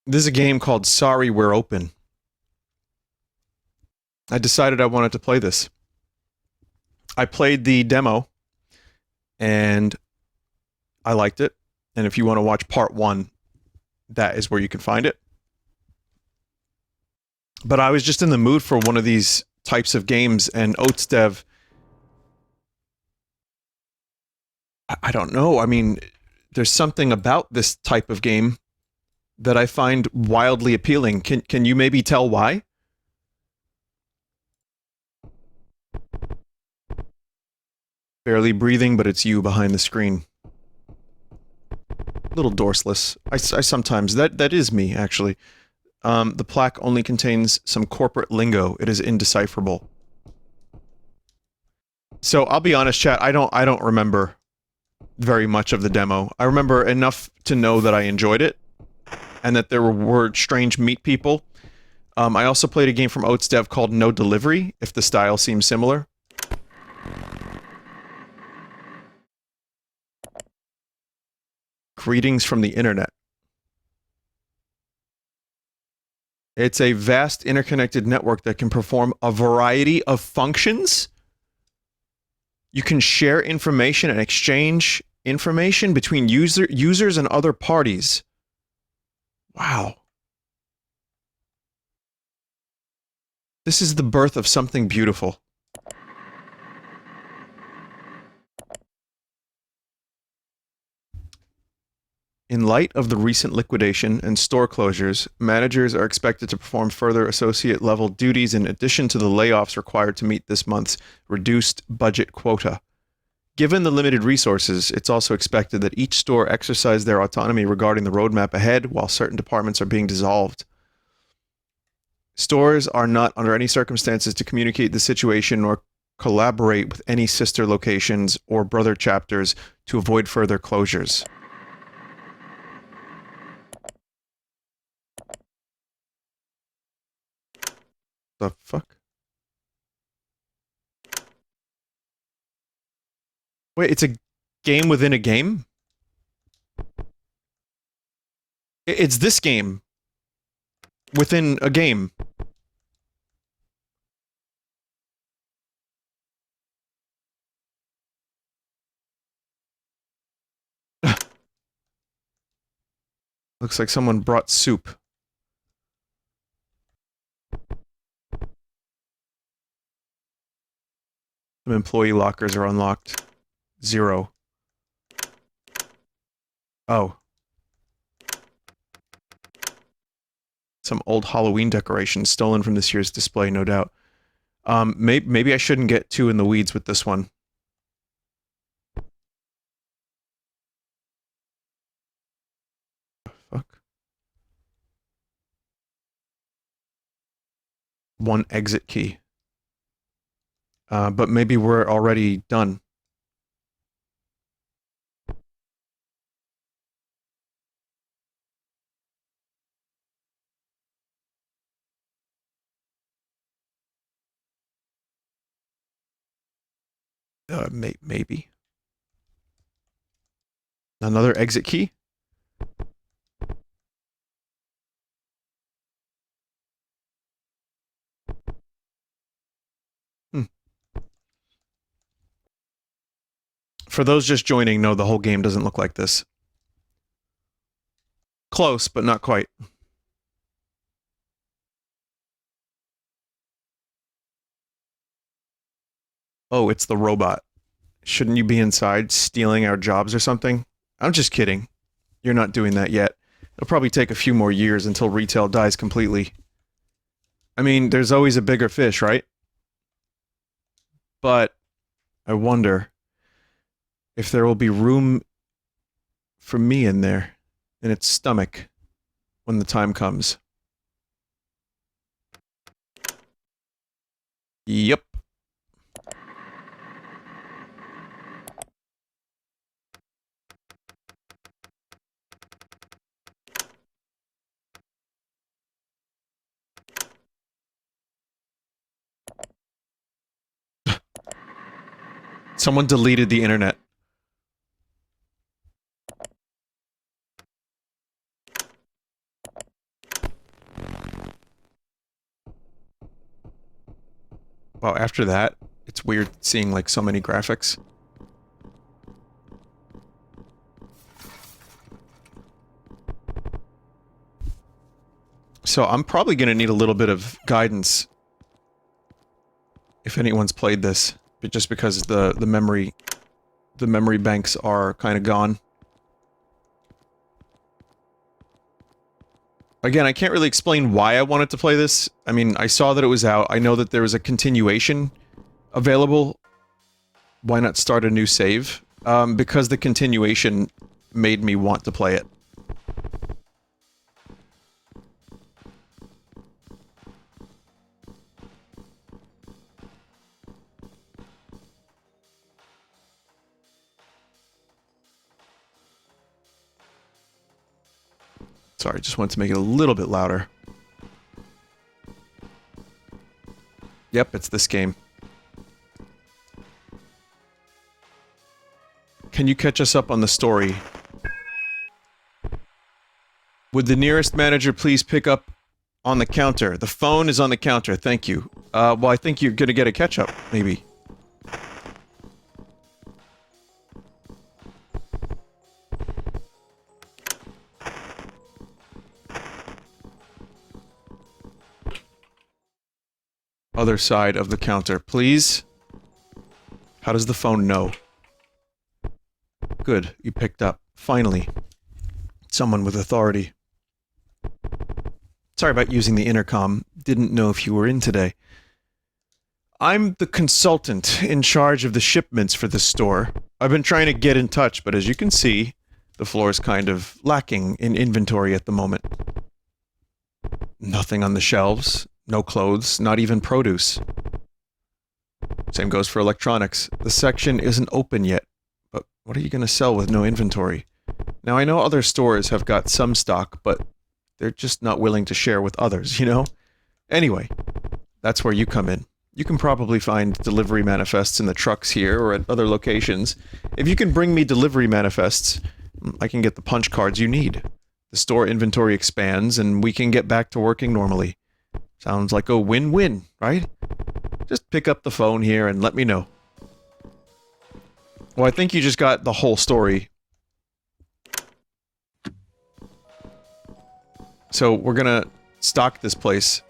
This is a game called Sorry We're Open. I decided I wanted to play this. I played the demo and I liked it. And if you want to watch part one, that is where you can find it. But I was just in the mood for one of these types of games, and Oats Dev, I don't know. I mean, there's something about this type of game that I find wildly appealing. Can you maybe tell why? Barely breathing, but it's you behind the screen. Little dorseless. I sometimes that is me actually. The plaque only contains some corporate lingo. It is indecipherable. So I'll be honest, chat. I don't remember very much of the demo. I remember enough to know that I enjoyed it, and that there were strange meat people. I also played a game from Oats Dev called No Delivery, if the style seems similar. Greetings from the internet. It's a vast interconnected network that can perform a variety of functions. You can share information and exchange information between users and other parties. Wow. This is the birth of something beautiful. In light of the recent liquidation and store closures, managers are expected to perform further associate-level duties in addition to the layoffs required to meet this month's reduced budget quota. Given the limited resources, it's also expected that each store exercise their autonomy regarding the roadmap ahead, while certain departments are being dissolved. Stores are not under any circumstances to communicate the situation or collaborate with any sister locations or brother chapters to avoid further closures. The fuck? Wait, it's a game within a game? It's this game within a game. Looks like someone brought soup. Some employee lockers are unlocked. 0. Oh. Some old Halloween decorations stolen from this year's display, no doubt. Maybe I shouldn't get too in the weeds with this one. Fuck. One exit key. But maybe we're already done. Maybe. Another exit key? Hmm. For those just joining, no, the whole game doesn't look like this. Close, but not quite. Oh, it's the robot. Shouldn't you be inside stealing our jobs or something? I'm just kidding. You're not doing that yet. It'll probably take a few more years until retail dies completely. I mean, there's always a bigger fish, right? But I wonder if there will be room for me in there, in its stomach, when the time comes. Yep. Someone deleted the internet. Wow, after that, it's weird seeing, like, so many graphics. So I'm probably gonna need a little bit of guidance if anyone's played this, but just because the memory banks are kind of gone. Again, I can't really explain why I wanted to play this. I mean, I saw that it was out. I know that there was a continuation available. Why not start a new save? Because the continuation made me want to play it. Sorry, just wanted to make it a little bit louder. Yep, it's this game. Can you catch us up on the story? Would the nearest manager please pick up on the counter? The phone is on the counter, thank you. Well, I think you're gonna get a catch-up, maybe. Other side of the counter, please. How does the phone know? Good, you picked up. Finally. Someone with authority. Sorry about using the intercom. Didn't know if you were in today. I'm the consultant in charge of the shipments for this store. I've been trying to get in touch, but as you can see, the floor is kind of lacking in inventory at the moment. Nothing on the shelves. No clothes, not even produce. Same goes for electronics. The section isn't open yet, but what are you going to sell with no inventory? Now, I know other stores have got some stock, but they're just not willing to share with others, you know? Anyway, that's where you come in. You can probably find delivery manifests in the trucks here or at other locations. If you can bring me delivery manifests, I can get the punch cards you need. The store inventory expands, and we can get back to working normally. Sounds like a win-win, right? Just pick up the phone here and let me know. Well, I think you just got the whole story. So, we're gonna stock this place.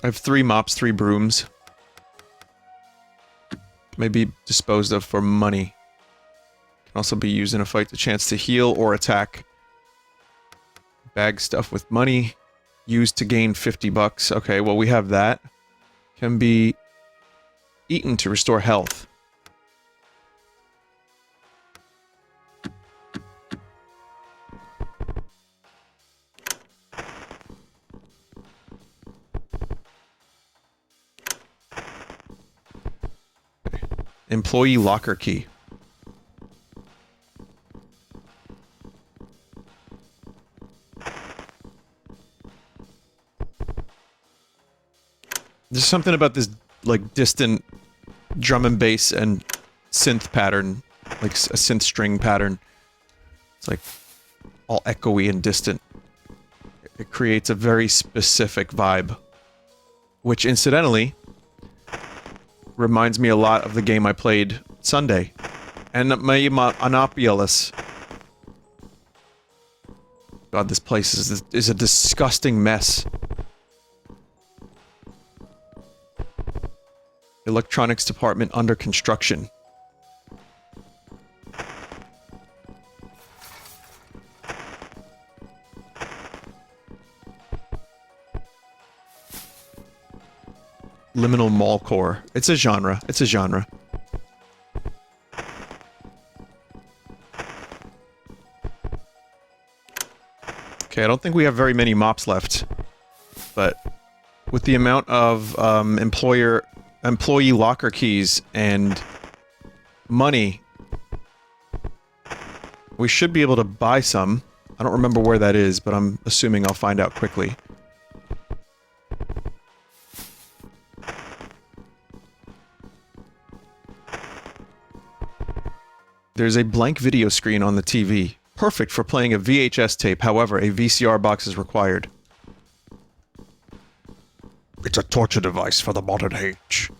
I have 3 mops, 3 brooms. May be disposed of for money. Can also be used in a fight, the chance to heal or attack. Bag stuff with money. Used to gain 50 bucks. Okay, well we have that. Can be eaten to restore health. Employee locker key. There's something about this, like, distant drum and bass and synth pattern, like a synth string pattern. It's like all echoey and distant. It creates a very specific vibe, which incidentally reminds me a lot of the game I played Sunday. And Monopolis. God, this place is a disgusting mess. Electronics department under construction. Liminal mall core. It's a genre. It's a genre. Okay, I don't think we have very many mops left. But with the amount of employee locker keys and money, we should be able to buy some. I don't remember where that is, but I'm assuming I'll find out quickly. There's a blank video screen on the TV. Perfect for playing a VHS tape, however, a VCR box is required. It's a torture device for the modern age.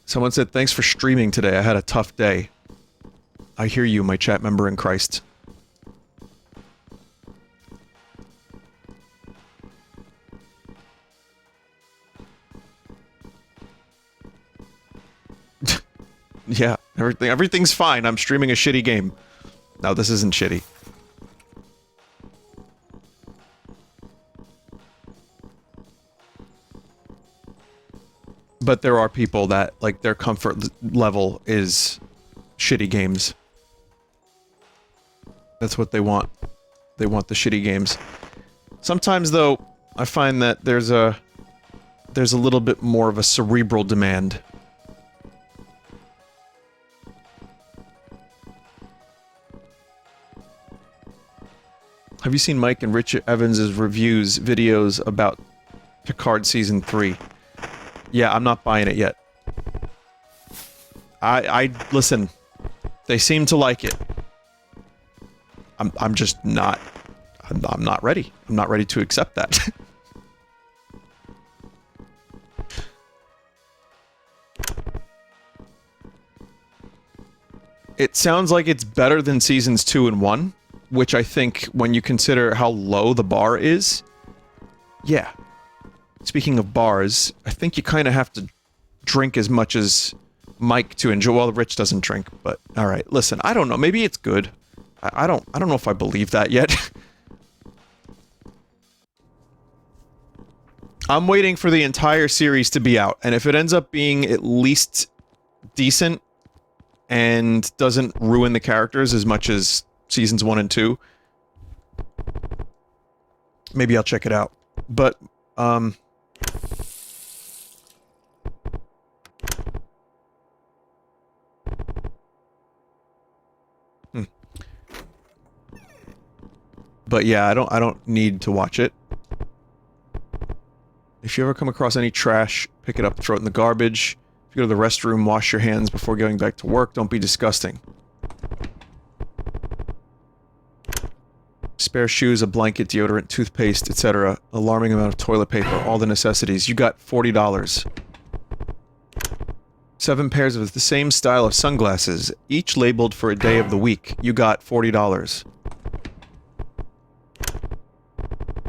Someone said, thanks for streaming today, I had a tough day. I hear you, my chat member in Christ. Yeah, everything's fine. I'm streaming a shitty game. No, this isn't shitty. But there are people that, like, their comfort level is shitty games. That's what they want. They want the shitty games. Sometimes, though, I find that there's a little bit more of a cerebral demand. Have you seen Mike and Richard Evans' reviews, videos about Picard Season 3? Yeah, I'm not buying it yet. Listen, they seem to like it. I'm just not... I'm not ready. I'm not ready to accept that. It sounds like it's better than Seasons 2 and 1. Which I think, when you consider how low the bar is... Yeah. Speaking of bars, I think you kind of have to drink as much as Mike to enjoy... Well, Rich doesn't drink, but... Alright, listen, I don't know. Maybe it's good. I don't know if I believe that yet. I'm waiting for the entire series to be out, and if it ends up being at least decent and doesn't ruin the characters as much as Seasons 1 and 2, maybe I'll check it out. But, But yeah, I don't need to watch it. If you ever come across any trash, pick it up, throw it in the garbage. If you go to the restroom, wash your hands before going back to work. Don't be disgusting. Spare shoes, a blanket, deodorant, toothpaste, etc. Alarming amount of toilet paper, all the necessities. You got $40. 7 pairs of the same style of sunglasses, each labeled for a day of the week. You got $40.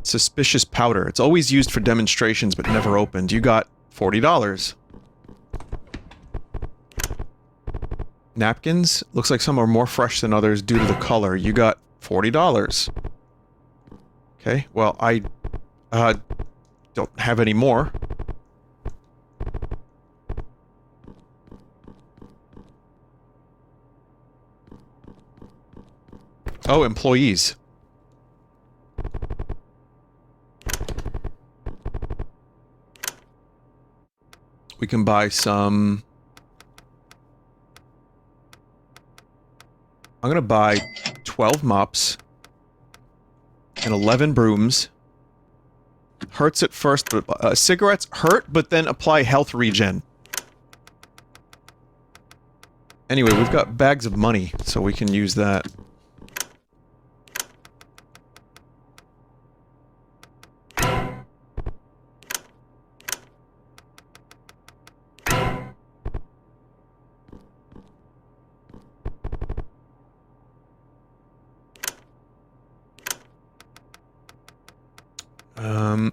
Suspicious powder. It's always used for demonstrations but never opened. You got $40. Napkins? Looks like some are more fresh than others due to the color. You got $40. Okay, well, I don't have any more. Oh, employees. We can buy some... I'm gonna buy 12 mops and 11 brooms. Hurts at first, but cigarettes hurt, but then apply health regen. Anyway, we've got bags of money, so we can use that.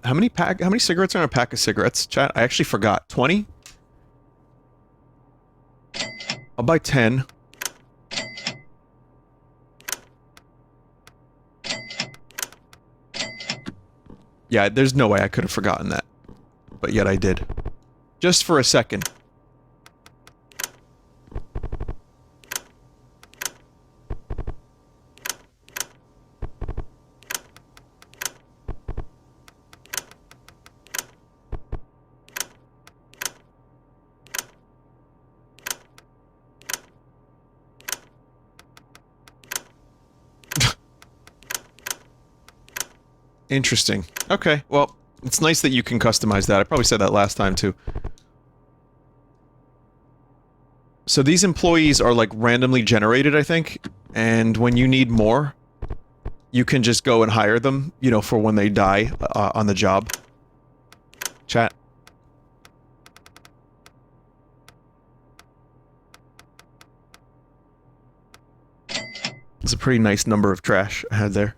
How many cigarettes are in a pack of cigarettes, chat? I actually forgot. 20? I'll buy 10. Yeah, there's no way I could have forgotten that. But yet I did. Just for a second. Interesting. Okay, well, it's nice that you can customize that. I probably said that last time, too. So these employees are like randomly generated, I think, and when you need more, you can just go and hire them, you know, for when they die on the job. Chat. It's a pretty nice number of trash I had there.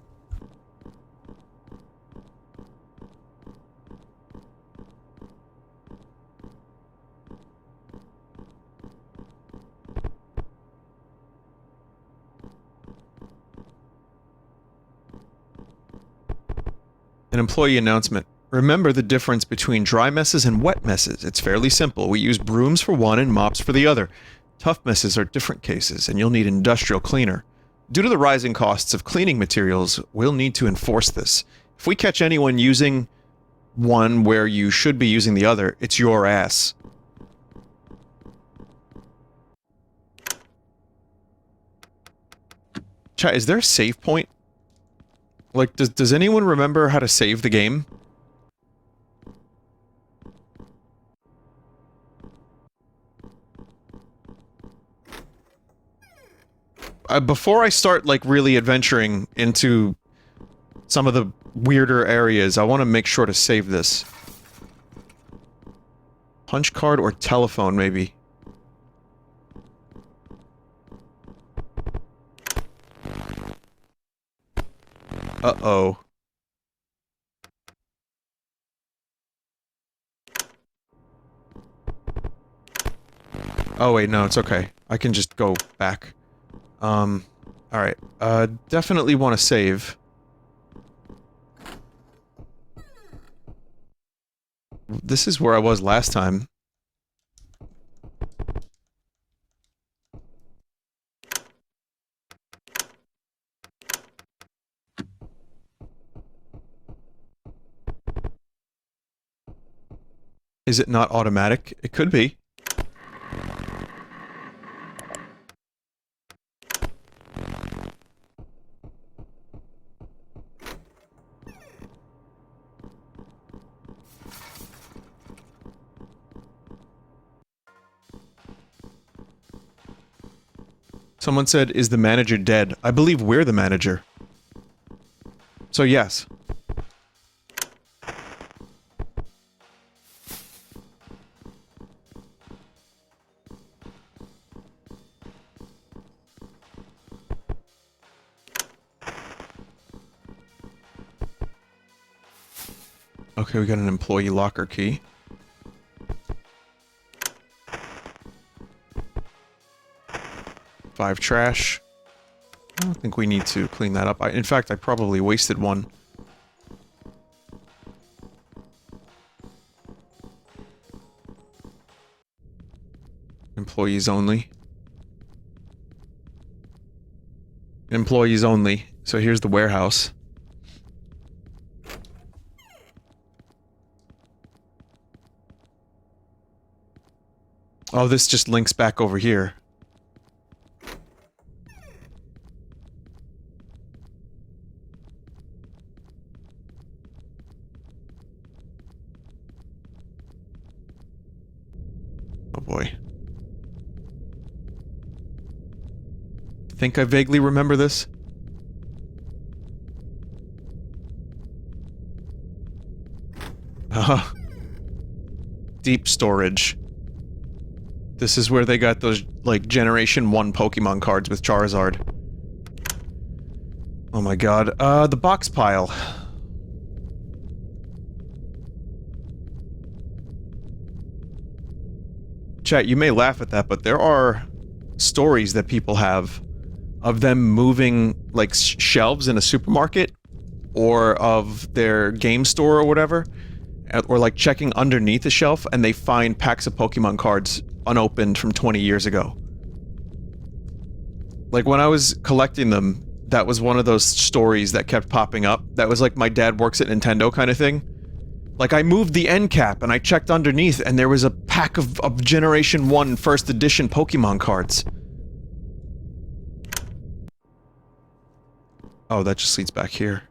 An employee announcement. Remember the difference between dry messes and wet messes. It's fairly simple. We use brooms for one and mops for the other. Tough messes are different cases, and you'll need industrial cleaner. Due to the rising costs of cleaning materials, we'll need to enforce this. If we catch anyone using one where you should be using the other, it's your ass. Chat, is there a save point? Like, does anyone remember how to save the game? Before I start, like, really adventuring into some of the weirder areas, I want to make sure to save this. Punch card or telephone, maybe. Uh-oh. Oh wait, no, it's okay. I can just go back. Alright. Definitely want to save. This is where I was last time. Is it not automatic? It could be. Someone said, is the manager dead? I believe we're the manager. So yes. Okay, we got an employee locker key. Five trash. I don't think we need to clean that up. In fact, I probably wasted one. Employees only. Employees only. So here's the warehouse. Oh, this just links back over here. Oh boy. Think I vaguely remember this? Deep storage. This is where they got those, like, Generation 1 Pokemon cards with Charizard. Oh my god. The box pile. Chat, you may laugh at that, but there are stories that people have of them moving, like, shelves in a supermarket, or of their game store or whatever, or, like, checking underneath a shelf, and they find packs of Pokemon cards unopened from 20 years ago. Like, when I was collecting them, that was one of those stories that kept popping up. That was like my dad works at Nintendo kind of thing. Like, I moved the end cap and I checked underneath and there was a pack of Generation 1 First Edition Pokemon cards. Oh, that just leads back here.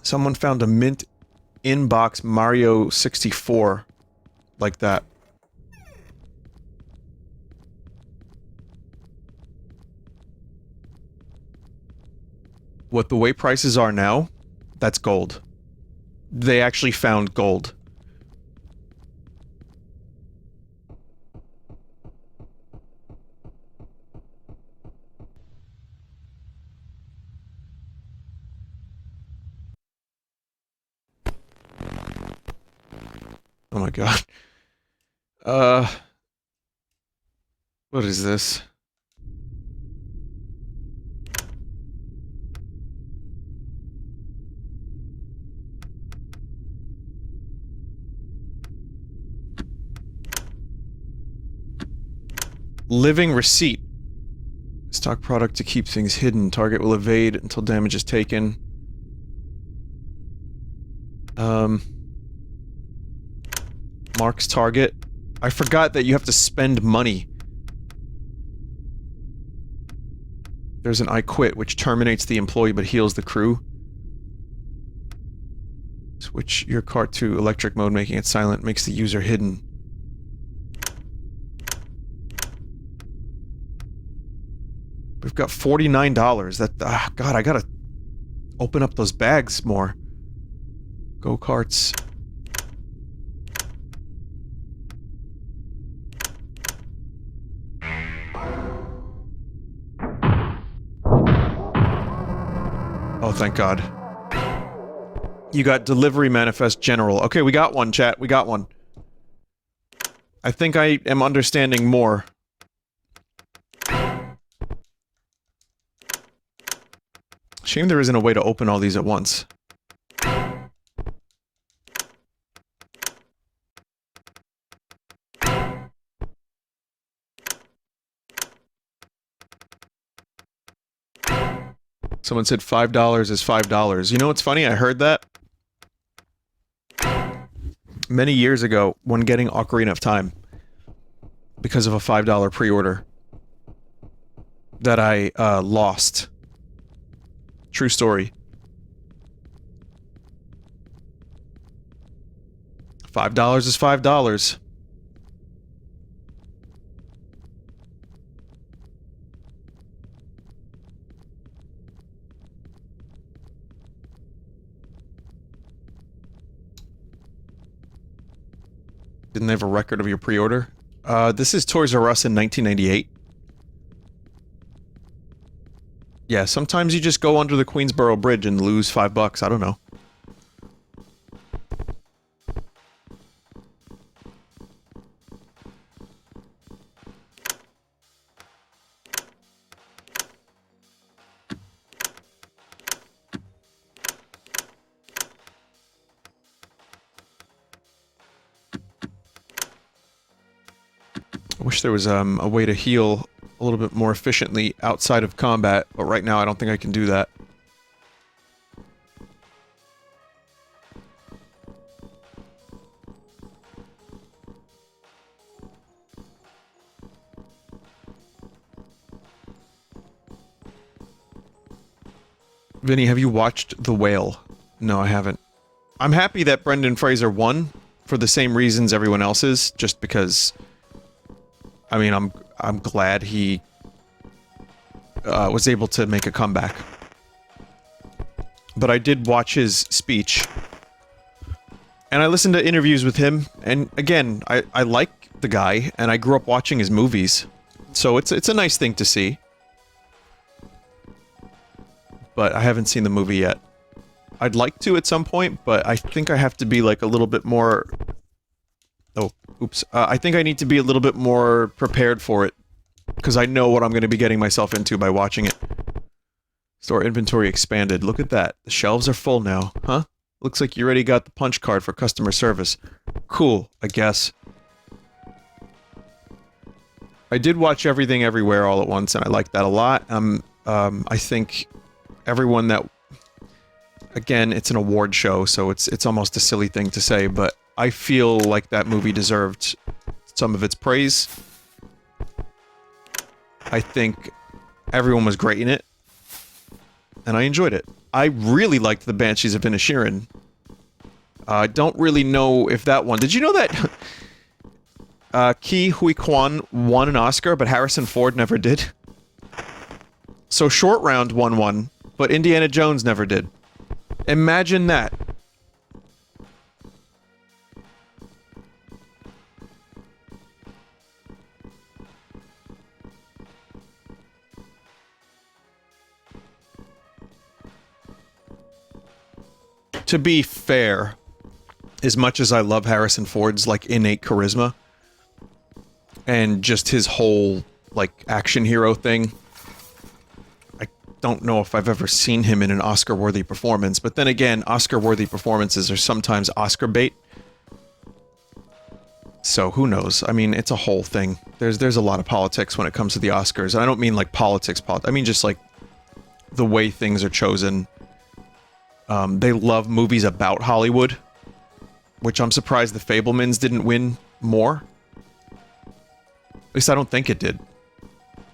Someone found a mint inbox Mario 64. like that. What the way prices are now, that's gold. They actually found gold. Oh my god. What is this? Living receipt. Stock product to keep things hidden. Target will evade until damage is taken. Marks target. I forgot that you have to spend money. There's an I quit, which terminates the employee but heals the crew. Switch your cart to electric mode, making it silent, makes the user hidden. We've got $49. That, God, I gotta open up those bags more. Go-karts. Oh, thank God. You got delivery manifest general. Okay, we got one, chat. We got one. I think I am understanding more. Shame there isn't a way to open all these at once. Someone said $5 is $5. You know what's funny? I heard that many years ago when getting Ocarina of Time because of a $5 pre-order that I lost. True story. $5 is $5. Didn't they have a record of your pre-order? This is Toys R Us in 1998. Yeah, sometimes you just go under the Queensboro Bridge and lose $5. I don't know. I wish there was a way to heal a little bit more efficiently outside of combat, but right now I don't think I can do that. Vinny, have you watched The Whale? No, I haven't. I'm happy that Brendan Fraser won for the same reasons everyone else is, just because... I mean, I'm glad he was able to make a comeback. But I did watch his speech. And I listened to interviews with him, and again, I like the guy, and I grew up watching his movies. So it's a nice thing to see. But I haven't seen the movie yet. I'd like to at some point, but I think I have to be like a little bit more... Oh, oops. I think I need to be a little bit more prepared for it. Because I know what I'm going to be getting myself into by watching it. Store inventory expanded. Look at that. The shelves are full now. Huh? Looks like you already got the punch card for customer service. Cool, I guess. I did watch Everything Everywhere All at Once, and I liked that a lot. I think everyone that... Again, it's an award show, so it's almost a silly thing to say, but I feel like that movie deserved some of its praise. I think everyone was great in it, and I enjoyed it. I really liked the Banshees of Inisherin. I don't really know if that one... Did you know that Ke Huy Quan won an Oscar, but Harrison Ford never did. So Short Round won one, but Indiana Jones never did. Imagine that. To be fair, as much as I love Harrison Ford's, like, innate charisma, and just his whole, like, action hero thing, I don't know if I've ever seen him in an Oscar-worthy performance, but then again, Oscar-worthy performances are sometimes Oscar bait. So, who knows? I mean, it's a whole thing. There's a lot of politics when it comes to the Oscars, and I don't mean, like, politics, I mean just, like, the way things are chosen. They love movies about Hollywood, which I'm surprised The Fabelmans didn't win more. At least I don't think it did.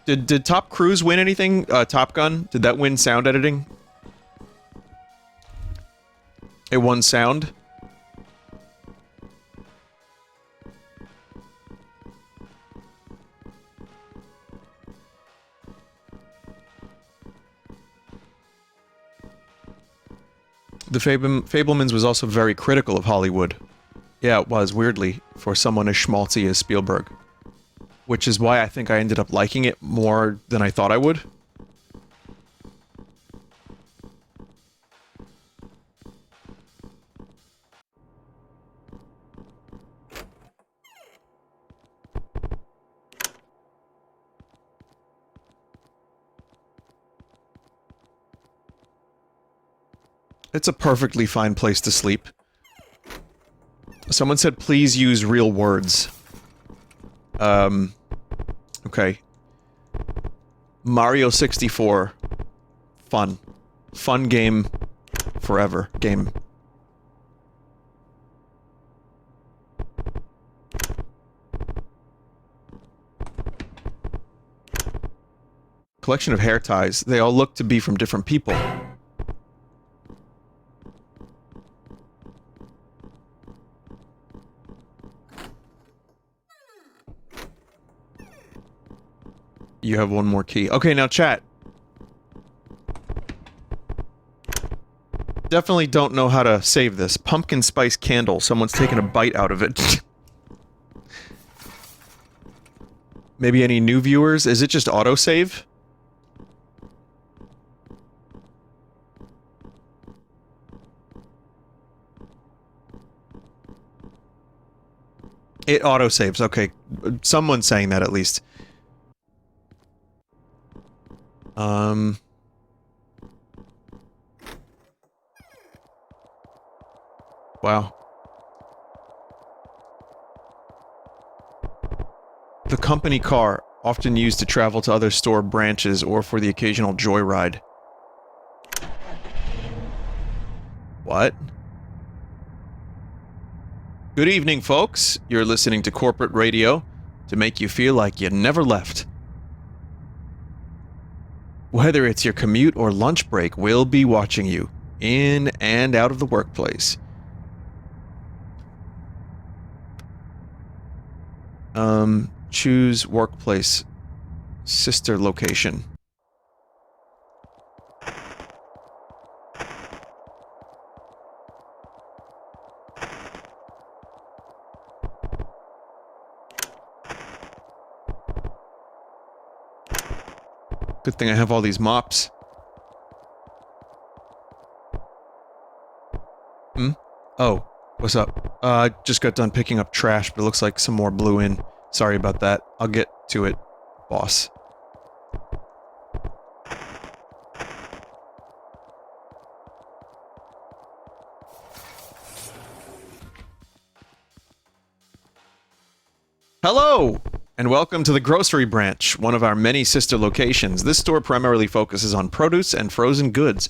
Did Top Cruise win anything? Top Gun? Did that win sound editing? It won sound? The Fabelmans was also very critical of Hollywood. Yeah, it was, weirdly, for someone as schmaltzy as Spielberg. Which is why I think I ended up liking it more than I thought I would. It's a perfectly fine place to sleep. Someone said, please use real words. Okay. Mario 64. Fun. Fun game. Forever. Game. Collection of hair ties. They all look to be from different people. You have one more key. Okay, now chat. Definitely don't know how to save this. Pumpkin spice candle. Someone's taken a bite out of it. Maybe any new viewers? Is it just autosave? It autosaves. Okay. Someone's saying that at least. Wow. The company car, often used to travel to other store branches or for the occasional joyride. What? Good evening, folks. You're listening to corporate radio to make you feel like you never left. Whether it's your commute or lunch break, we'll be watching you, in and out of the workplace. Choose workplace. Sister location. Good thing I have all these mops. Oh, what's up? I just got done picking up trash, but it looks like some more blew in. Sorry about that. I'll get to it, boss. Hello! And welcome to the grocery branch, one of our many sister locations. This store primarily focuses on produce and frozen goods.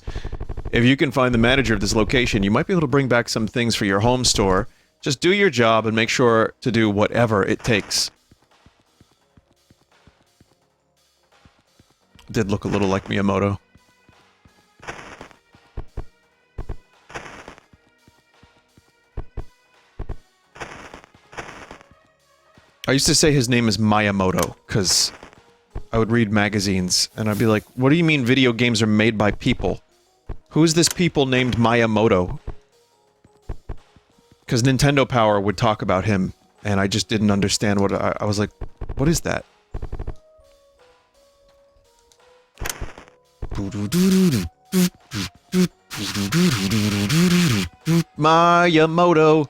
If you can find the manager of this location, you might be able to bring back some things for your home store. Just do your job and make sure to do whatever it takes. Did look a little like Miyamoto. used to say his name is Miyamoto, because I would read magazines, and I'd be like, what do you mean video games are made by people? Who is this people named Miyamoto? Because Nintendo Power would talk about him, and I just didn't understand what I was like, what is that? Miyamoto.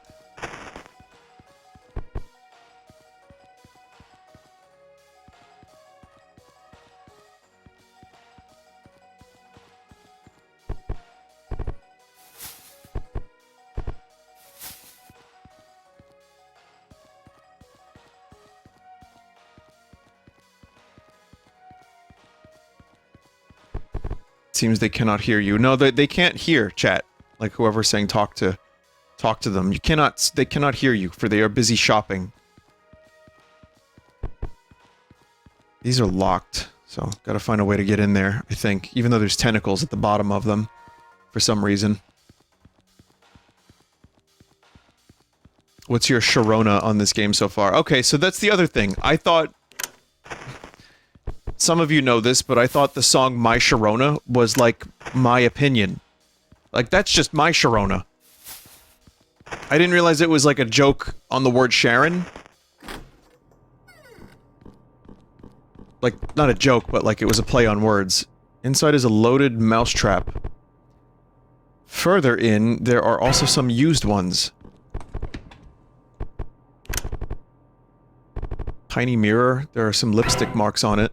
Seems they cannot hear you. No, they can't hear, chat. Like whoever's saying talk to them. You cannot, they cannot hear you, for they are busy shopping. These are locked, so gotta find a way to get in there, I think. Even though there's tentacles at the bottom of them, for some reason. What's your Sharona on this game so far? Okay, so that's the other thing. I thought... Some of you know this, but I thought the song My Sharona was like my opinion. Like, that's just my Sharona. I didn't realize it was like a joke on the word Sharon. Like, not a joke, but like it was a play on words. Inside is a loaded mousetrap. Further in, there are also some used ones. Tiny mirror. There are some lipstick marks on it.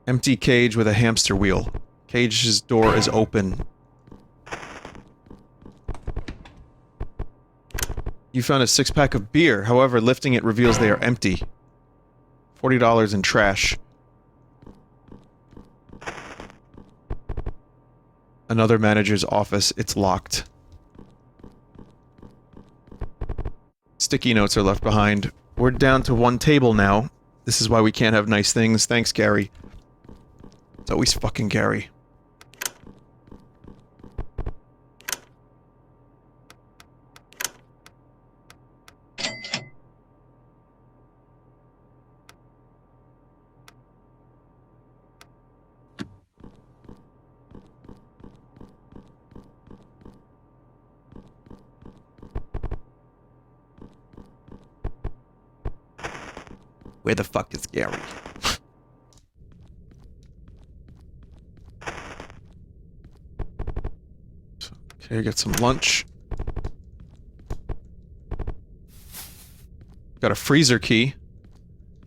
Empty cage with a hamster wheel. Cage's door is open. You found a 6-pack of beer, however, lifting it reveals they are empty. $40 in trash. Another manager's office, it's locked. Sticky notes are left behind. We're down to one table now. This is why we can't have nice things. Thanks, Gary. It's always fucking Gary. Where the fuck is Gary? Okay, get some lunch. Got a freezer key,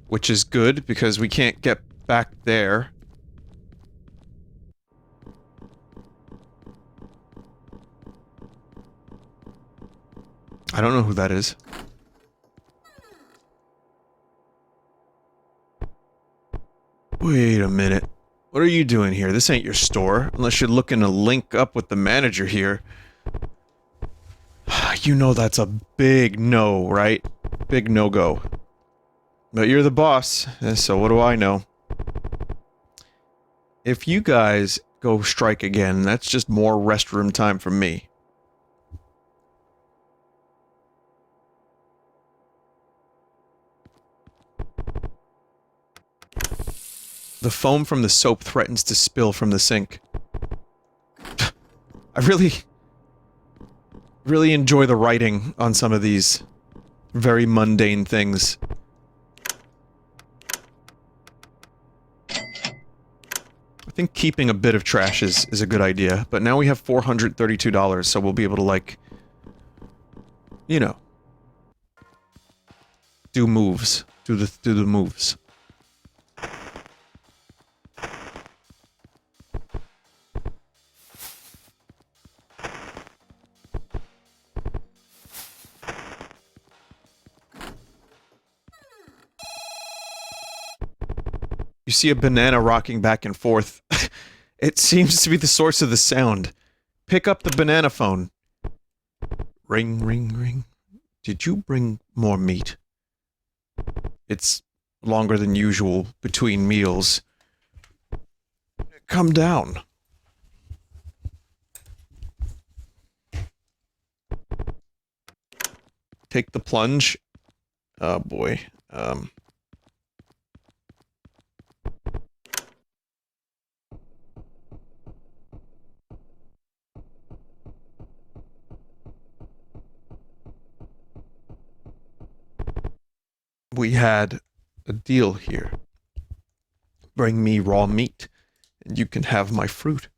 which is good because we can't get back there. I don't know who that is. Wait a minute. What are you doing here? This ain't your store, unless you're looking to link up with the manager here. You know that's a big no, right? Big no-go. But you're the boss, so what do I know? If you guys go strike again, that's just more restroom time for me. The foam from the soap threatens to spill from the sink. I really enjoy the writing on some of these very mundane things. I think keeping a bit of trash is a good idea, but now we have $432, so we'll be able to, like, you know, do moves. Do the moves. You see a banana rocking back and forth. It seems to be the source of the sound. Pick up the banana phone. Ring, ring, ring. Did you bring more meat? It's longer than usual between meals. Come down. take the plunge. Oh boy. We had a deal here. Bring me raw meat, and you can have my fruit.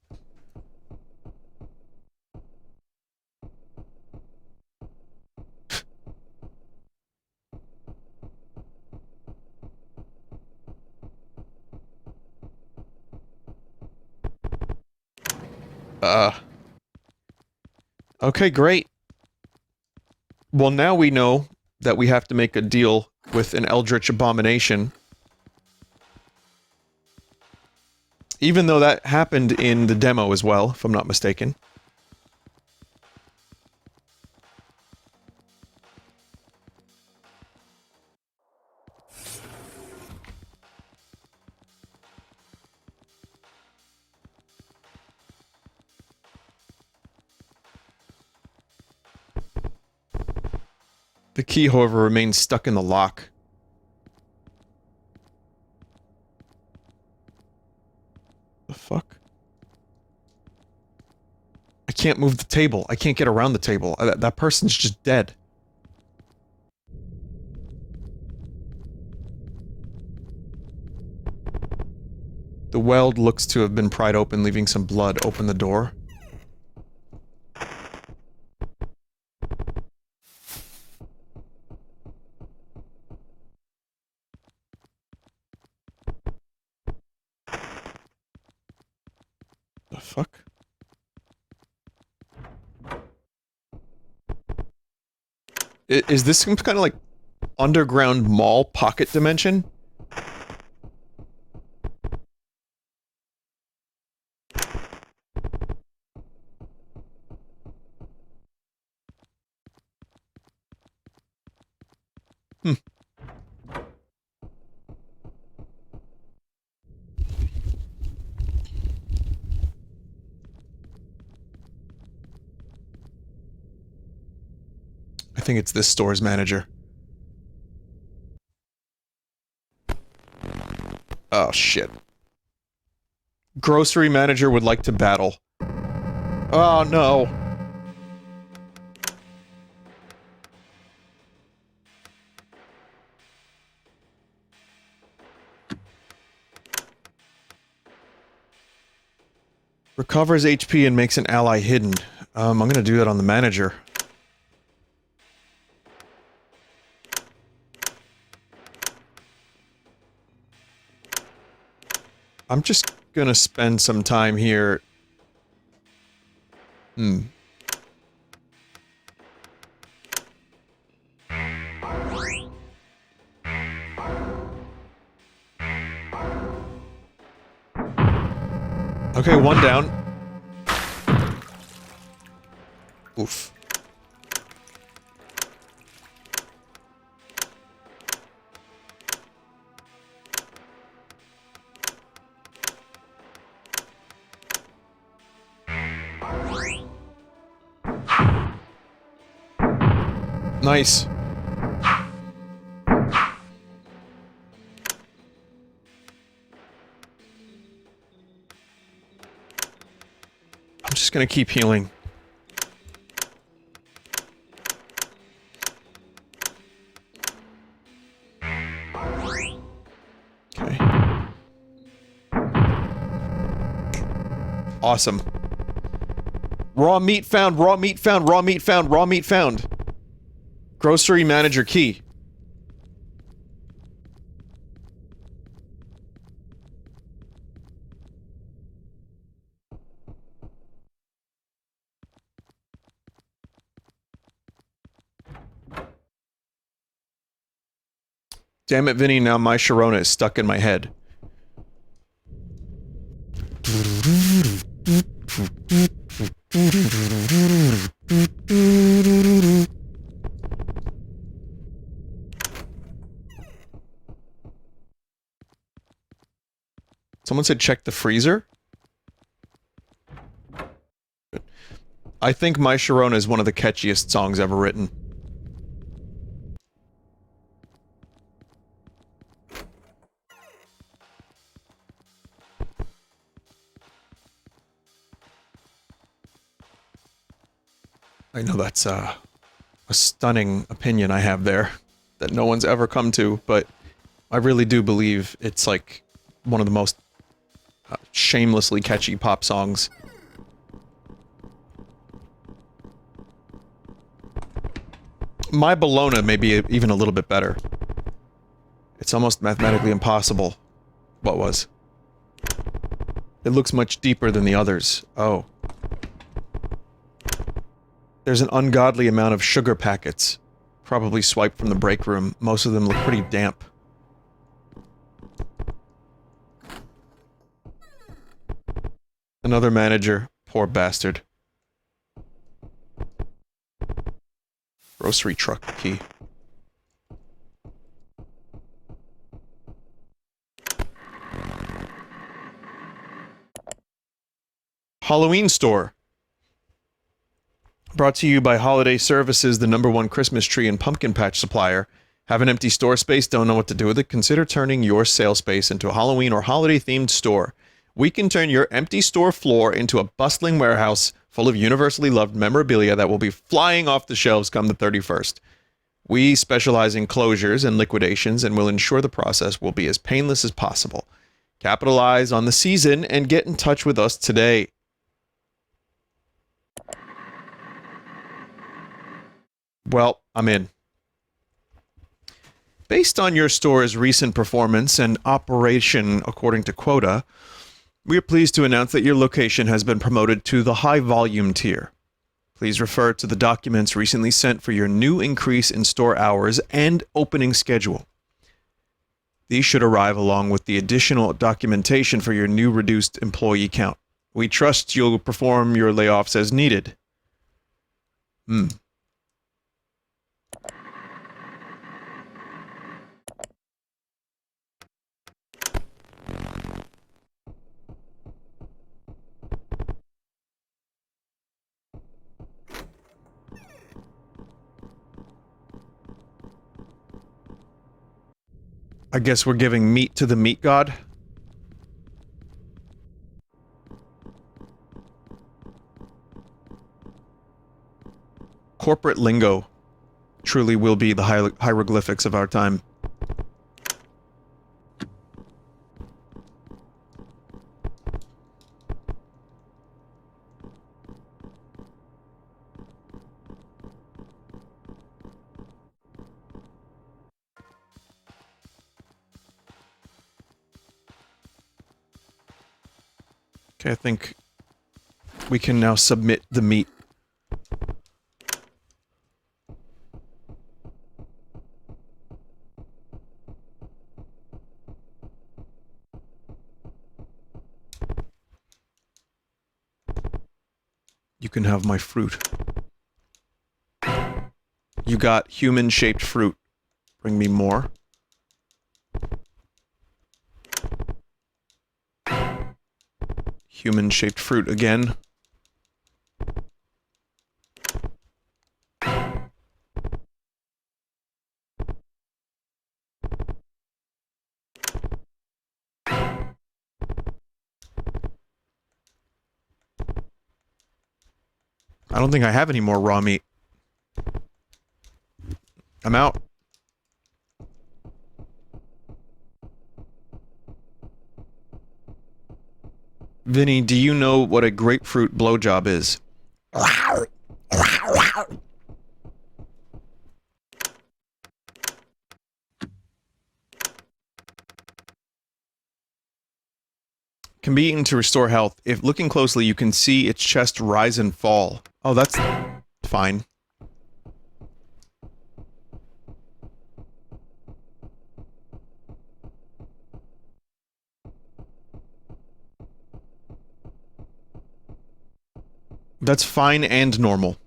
Okay, great. Well, now we know that we have to make a deal with an Eldritch abomination. Even though that happened in the demo as well, if I'm not mistaken. The key, however, remains stuck in the lock. The fuck? I can't move the table. I can't get around the table. That person's just dead. The weld looks to have been pried open, leaving some blood. Open the door. The fuck? Is this some kind of like underground mall pocket dimension? Hmm. I think it's this store's manager. Oh, shit. Grocery manager would like to battle. Oh, no. Recovers HP and makes an ally hidden. I'm gonna do that on the manager. I'm just gonna spend some time here. Okay, one down. Oof. Nice. I'm just gonna keep healing. Okay. Awesome. Raw meat found, raw meat found, raw meat found, raw meat found. Grocery manager key. Damn it, Vinny, now my Sharona is stuck in my head. Someone said check the freezer? I think My Sharona is one of the catchiest songs ever written. I know that's a stunning opinion I have there that no one's ever come to, but I really do believe it's like one of the most shamelessly catchy pop songs. My Bologna may be even a little bit better. It's almost mathematically impossible. What was? It looks much deeper than the others. Oh. There's an ungodly amount of sugar packets. Probably swiped from the break room. Most of them look pretty damp. Another manager. Poor bastard. Grocery truck key. Halloween store. Brought to you by Holiday Services, the #1 Christmas tree and pumpkin patch supplier. Have an empty store space, don't know what to do with it? Consider turning your sale space into a Halloween or holiday-themed store. We can turn your empty store floor into a bustling warehouse full of universally loved memorabilia that will be flying off the shelves come the 31st. We specialize in closures and liquidations and will ensure the process will be as painless as possible. Capitalize on the season and get in touch with us today. Well, I'm in. Based on your store's recent performance and operation according to quota, we are pleased to announce that your location has been promoted to the high volume tier. Please refer to the documents recently sent for your new increase in store hours and opening schedule. These should arrive along with the additional documentation for your new reduced employee count. We trust you'll perform your layoffs as needed. I guess we're giving meat to the meat god? Corporate lingo truly will be the hieroglyphics of our time. Okay, I think we can now submit the meat. You can have my fruit. You got human-shaped fruit. Bring me more. Human-shaped fruit again. I don't think I have any more raw meat. I'm out. Vinny, do you know what a grapefruit blowjob is? Can be eaten to restore health. If looking closely, you can see its chest rise and fall. Oh, that's fine. That's fine and normal.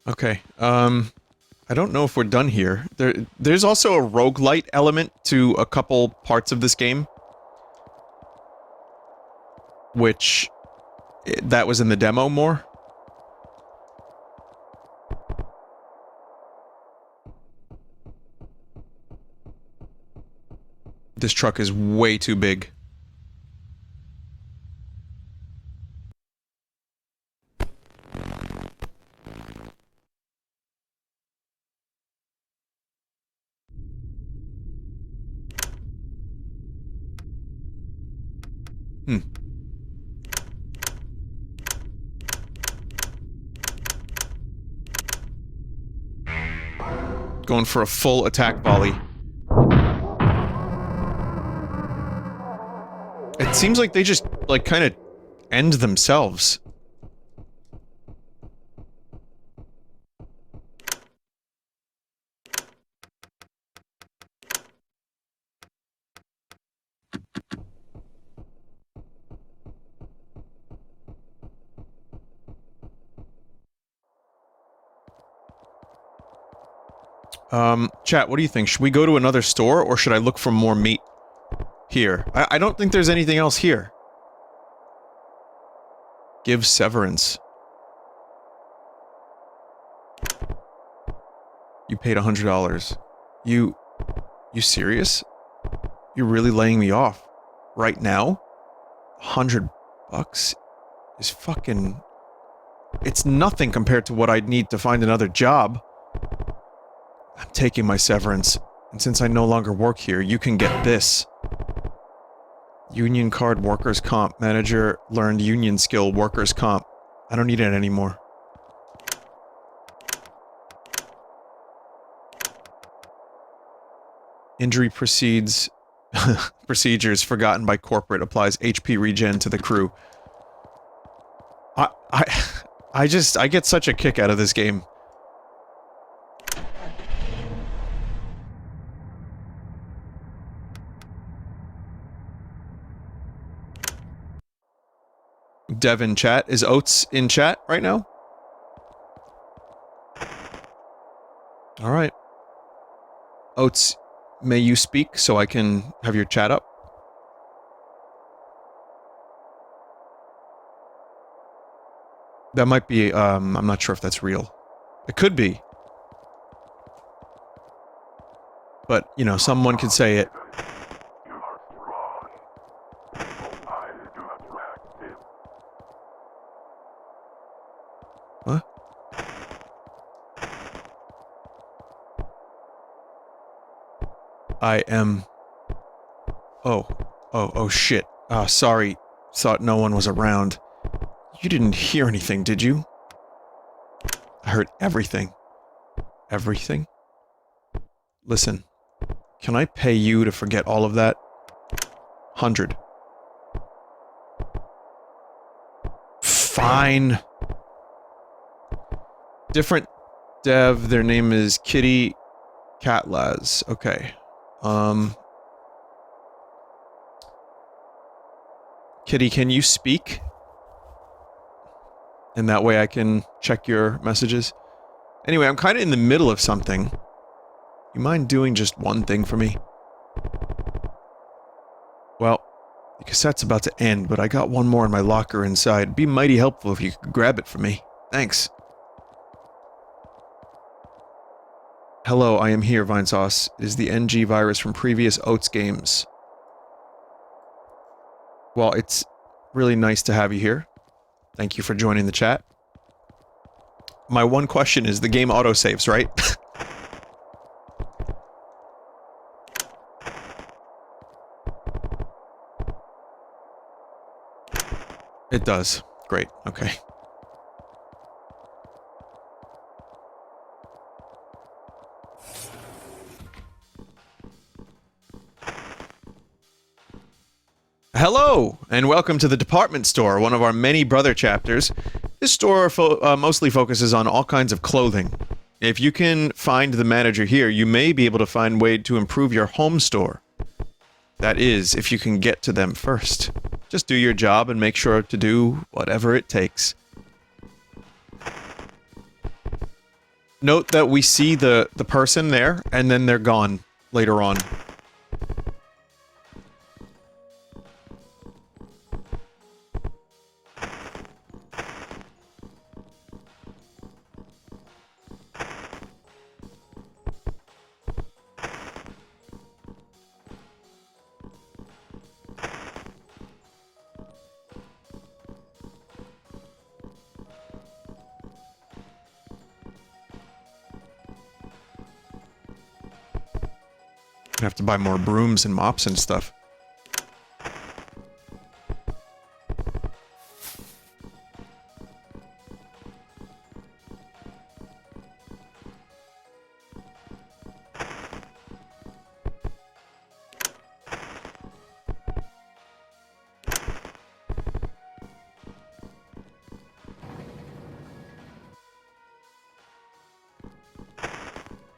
Okay, I don't know if we're done here. There's also a roguelite element to a couple parts of this game. Which... that was in the demo more. This truck is way too big. Going for a full attack volley. It seems like they just, like, kind of end themselves. Chat, what do you think? Should we go to another store, or should I look for more meat here? I don't think there's anything else here. Give severance. You paid $100. You serious? You're really laying me off? Right now? $100 is fucking... It's nothing compared to what I'd need to find another job. I'm taking my severance, and since I no longer work here, you can get this. Union card, workers' comp. Manager learned union skill, workers' comp. I don't need it anymore. Injury proceeds... procedures forgotten by corporate applies HP regen to the crew. I get such a kick out of this game. Devin chat. Is Oates in chat right now? Alright. Oates, may you speak so I can have your chat up? That might be, I'm not sure if that's real. It could be. But, you know, someone could say it. What? I am... Oh shit. Sorry. Thought no one was around. You didn't hear anything, did you? I heard everything. Everything? Listen. Can I pay you to forget all of that? 100. Fine. Different dev, their name is Kitty Catlaz. Okay. Kitty, can you speak? And that way I can check your messages. Anyway, I'm kind of in the middle of something. You mind doing just one thing for me? Well, the cassette's about to end, but I got one more in my locker inside. It'd be mighty helpful if you could grab it for me. Thanks. Hello, I am here, Vinesauce. It is the NG virus from previous Oats games. Well, it's really nice to have you here. Thank you for joining the chat. My one question is, the game autosaves, right? It does. Great. Okay. Hello, and welcome to the department store, one of our many brother chapters. This store mostly focuses on all kinds of clothing. If you can find the manager here, you may be able to find a way to improve your home store. That is, if you can get to them first. Just do your job and make sure to do whatever it takes. Note that we see the person there, and then they're gone later on. I have to buy more brooms and mops and stuff.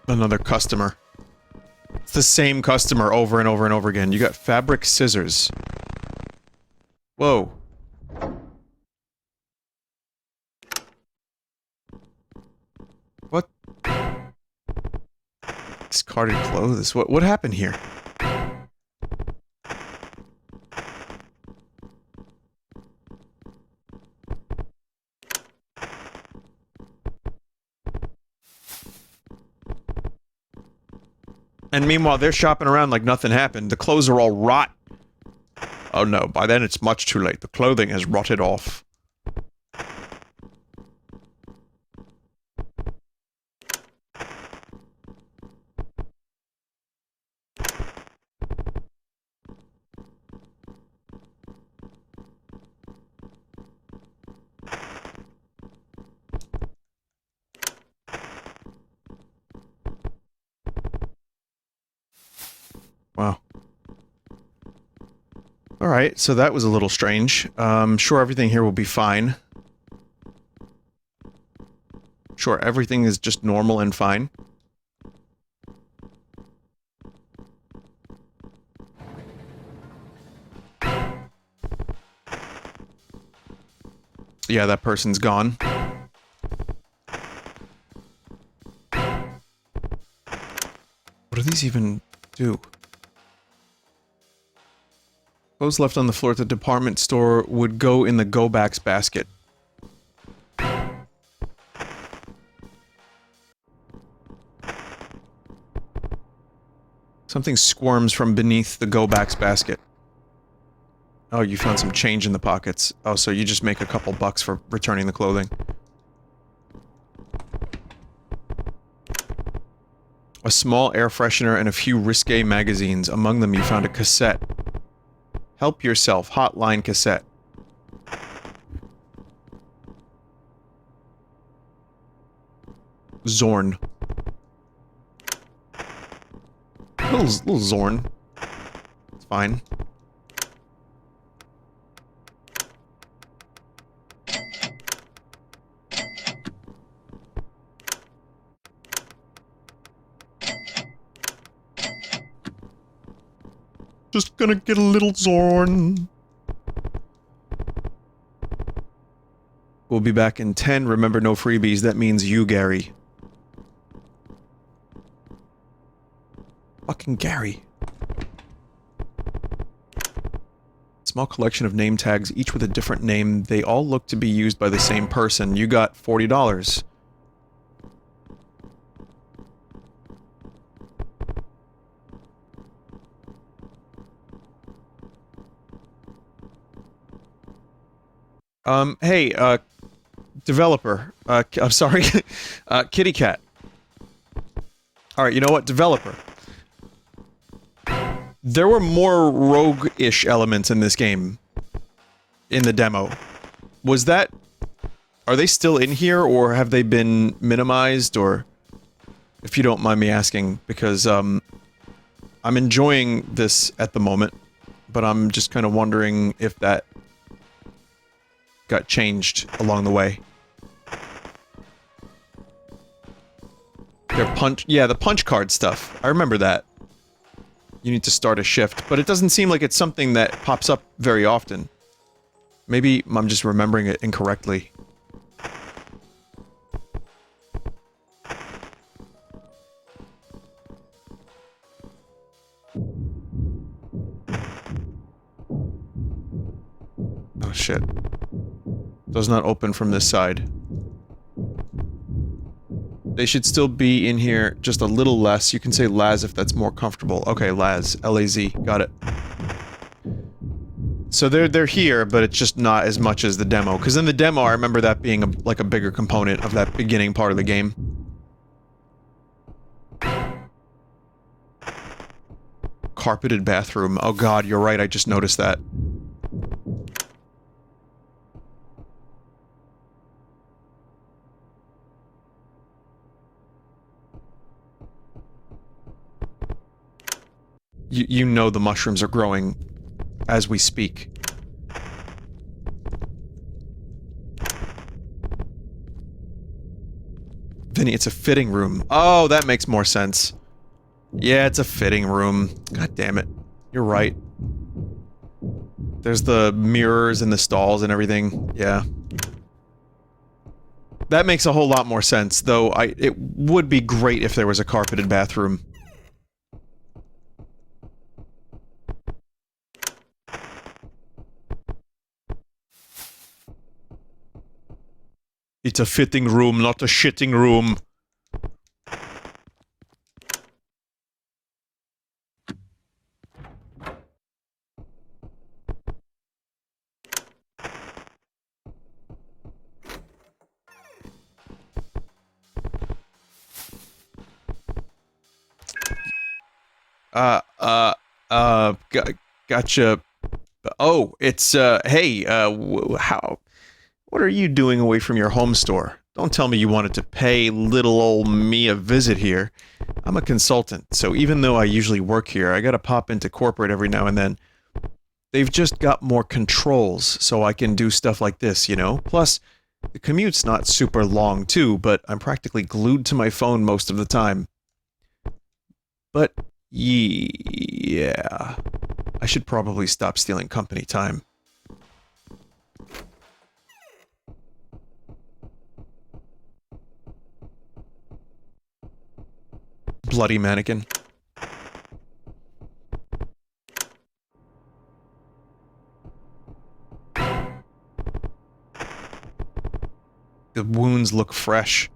Another customer. It's the same customer over and over and over again. You got fabric scissors. Whoa. What? Discarded clothes. What happened here? And meanwhile, they're shopping around like nothing happened. The clothes are all rot. Oh no, by then it's much too late. The clothing has rotted off. Wow. Alright, so that was a little strange. Sure everything here will be fine. Sure, everything is just normal and fine. Yeah, that person's gone. What do these even do? Clothes left on the floor at the department store would go in the go-backs basket. Something squirms from beneath the go-backs basket. Oh, you found some change in the pockets. Oh, so you just make a couple bucks for returning the clothing. A small air freshener and a few risque magazines. Among them you found a cassette. Help yourself, hotline cassette. Zorn. Little Zorn. It's fine. Just gonna get a little Zorn. We'll be back in 10. Remember, no freebies. That means you, Gary. Fucking Gary. Small collection of name tags, each with a different name. They all look to be used by the same person. You got $40. Hey, developer. I'm sorry. Kitty cat. Alright, you know what? Developer. There were more rogue-ish elements in this game. In the demo. Was that... Are they still in here, or have they been minimized, or... If you don't mind me asking, because, I'm enjoying this at the moment, but I'm just kind of wondering if that... got changed along the way. Their punch... Yeah, the punch card stuff. I remember that. You need to start a shift, but it doesn't seem like it's something that pops up very often. Maybe I'm just remembering it incorrectly. Oh shit. Does not open from this side. They should still be in here just a little less. You can say Laz if that's more comfortable. Okay, Laz. L-A-Z. Got it. So they're here, but it's just not as much as the demo. Because in the demo, I remember that being like a bigger component of that beginning part of the game. carpeted bathroom. Oh god, you're right, I just noticed that. You know the mushrooms are growing as we speak. Vinny, it's a fitting room. Oh, that makes more sense. Yeah, it's a fitting room. God damn it. You're right. There's the mirrors and the stalls and everything. Yeah. That makes a whole lot more sense, though it would be great if there was a carpeted bathroom. It's a fitting room, not a shitting room. Gotcha. Oh, it's, hey, what are you doing away from your home store? Don't tell me you wanted to pay little old me a visit here. I'm a consultant, so even though I usually work here, I gotta pop into corporate every now and then. They've just got more controls, so I can do stuff like this, you know? Plus, the commute's not super long, too, but I'm practically glued to my phone most of the time. But, yeah... I should probably stop stealing company time. Bloody mannequin. The wounds look fresh.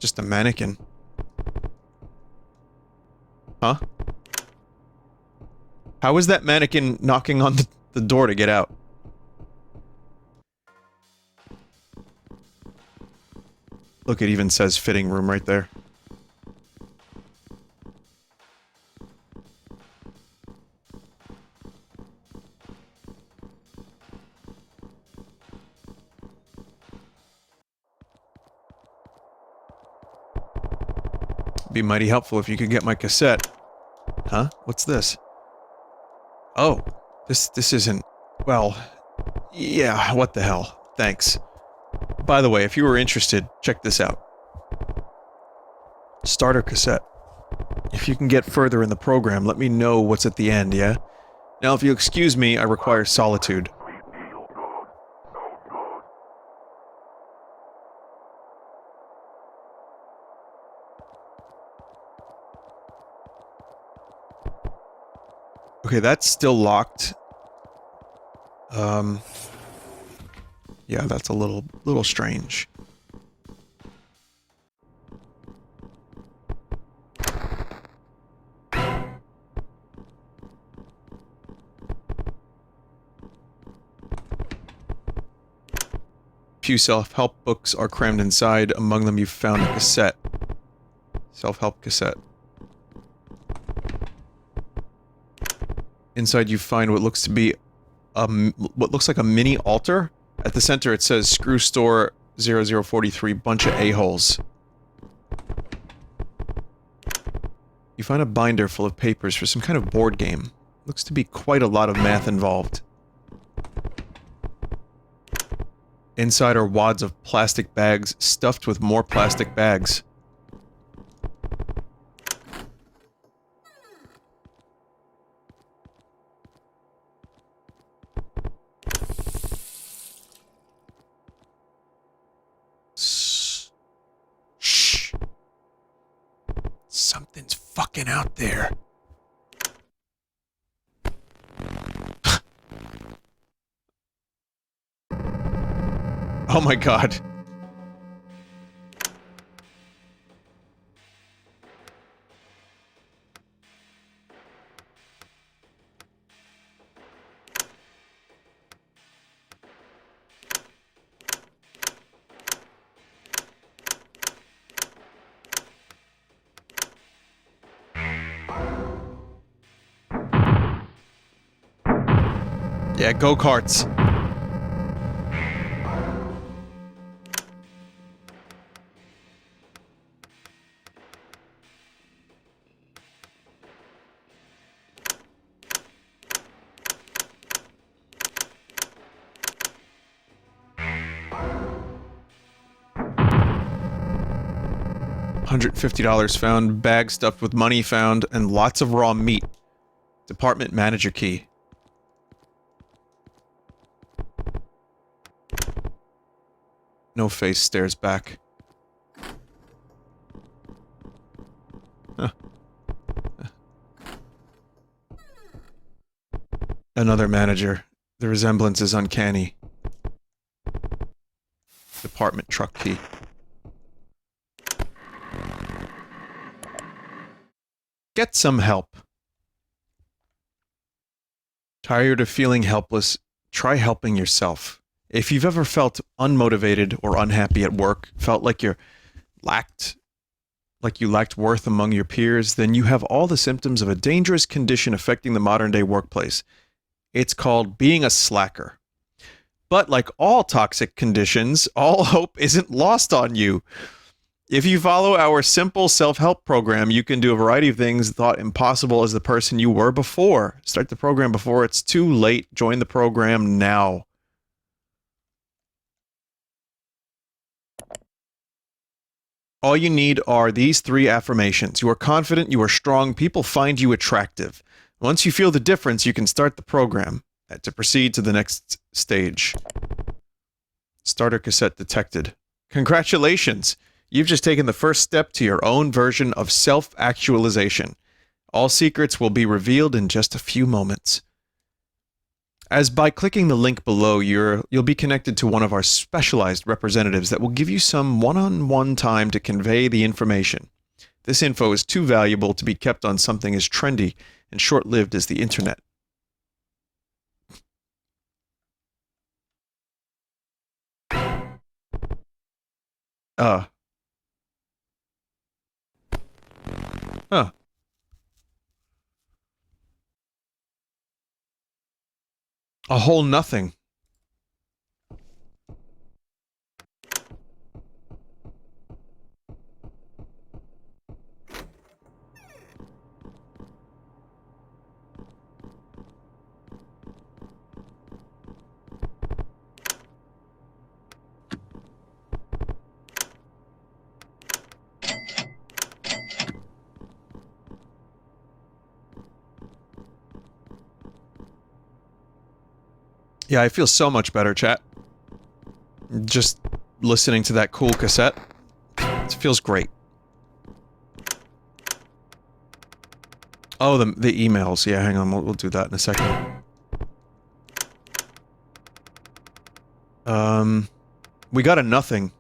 Just a mannequin. Huh? How is that mannequin knocking on the door to get out? Look, it even says fitting room right there. Be mighty helpful if you could get my cassette. Huh? What's this? Oh, this isn't... Well, yeah, what the hell. Thanks. By the way, if you were interested, check this out. Starter cassette. If you can get further in the program, let me know what's at the end, yeah? Now, if you excuse me, I require solitude. Okay, that's still locked. Yeah, that's a little strange. Few self-help books are crammed inside. Among them you've found a cassette. Self-help cassette. Inside you find what looks to be what looks like a mini altar. At the center it says Screw Store 0043 bunch of a-holes. You find a binder full of papers for some kind of board game. Looks to be quite a lot of math involved. Inside are wads of plastic bags stuffed with more plastic bags. Shh. Something's fucking out there. Oh my god. Yeah, go-karts. $150 found, bag stuffed with money found, and lots of raw meat. Department manager key. No face stares back. Huh. Another manager. The resemblance is uncanny. Department truck key. Get some help. Tired of feeling helpless? Try helping yourself. If you've ever felt unmotivated or unhappy at work, felt like you lacked worth among your peers, then you have all the symptoms of a dangerous condition affecting the modern-day workplace. It's called being a slacker. But like all toxic conditions, all hope isn't lost on you. If you follow our simple self-help program, you can do a variety of things thought impossible as the person you were before. Start the program before it's too late. Join the program now. All you need are these 3 affirmations. You are confident, you are strong, people find you attractive. Once you feel the difference, you can start the program to proceed to the next stage. Starter cassette detected. Congratulations! You've just taken the first step to your own version of self-actualization. All secrets will be revealed in just a few moments. As by clicking the link below, you'll be connected to one of our specialized representatives that will give you some one-on-one time to convey the information. This info is too valuable to be kept on something as trendy and short-lived as the internet. Huh. A whole nothing. Yeah, I feel so much better, chat. Just listening to that cool cassette. It feels great. Oh, the emails. Yeah, hang on. We'll do that in a second. We got a nothing.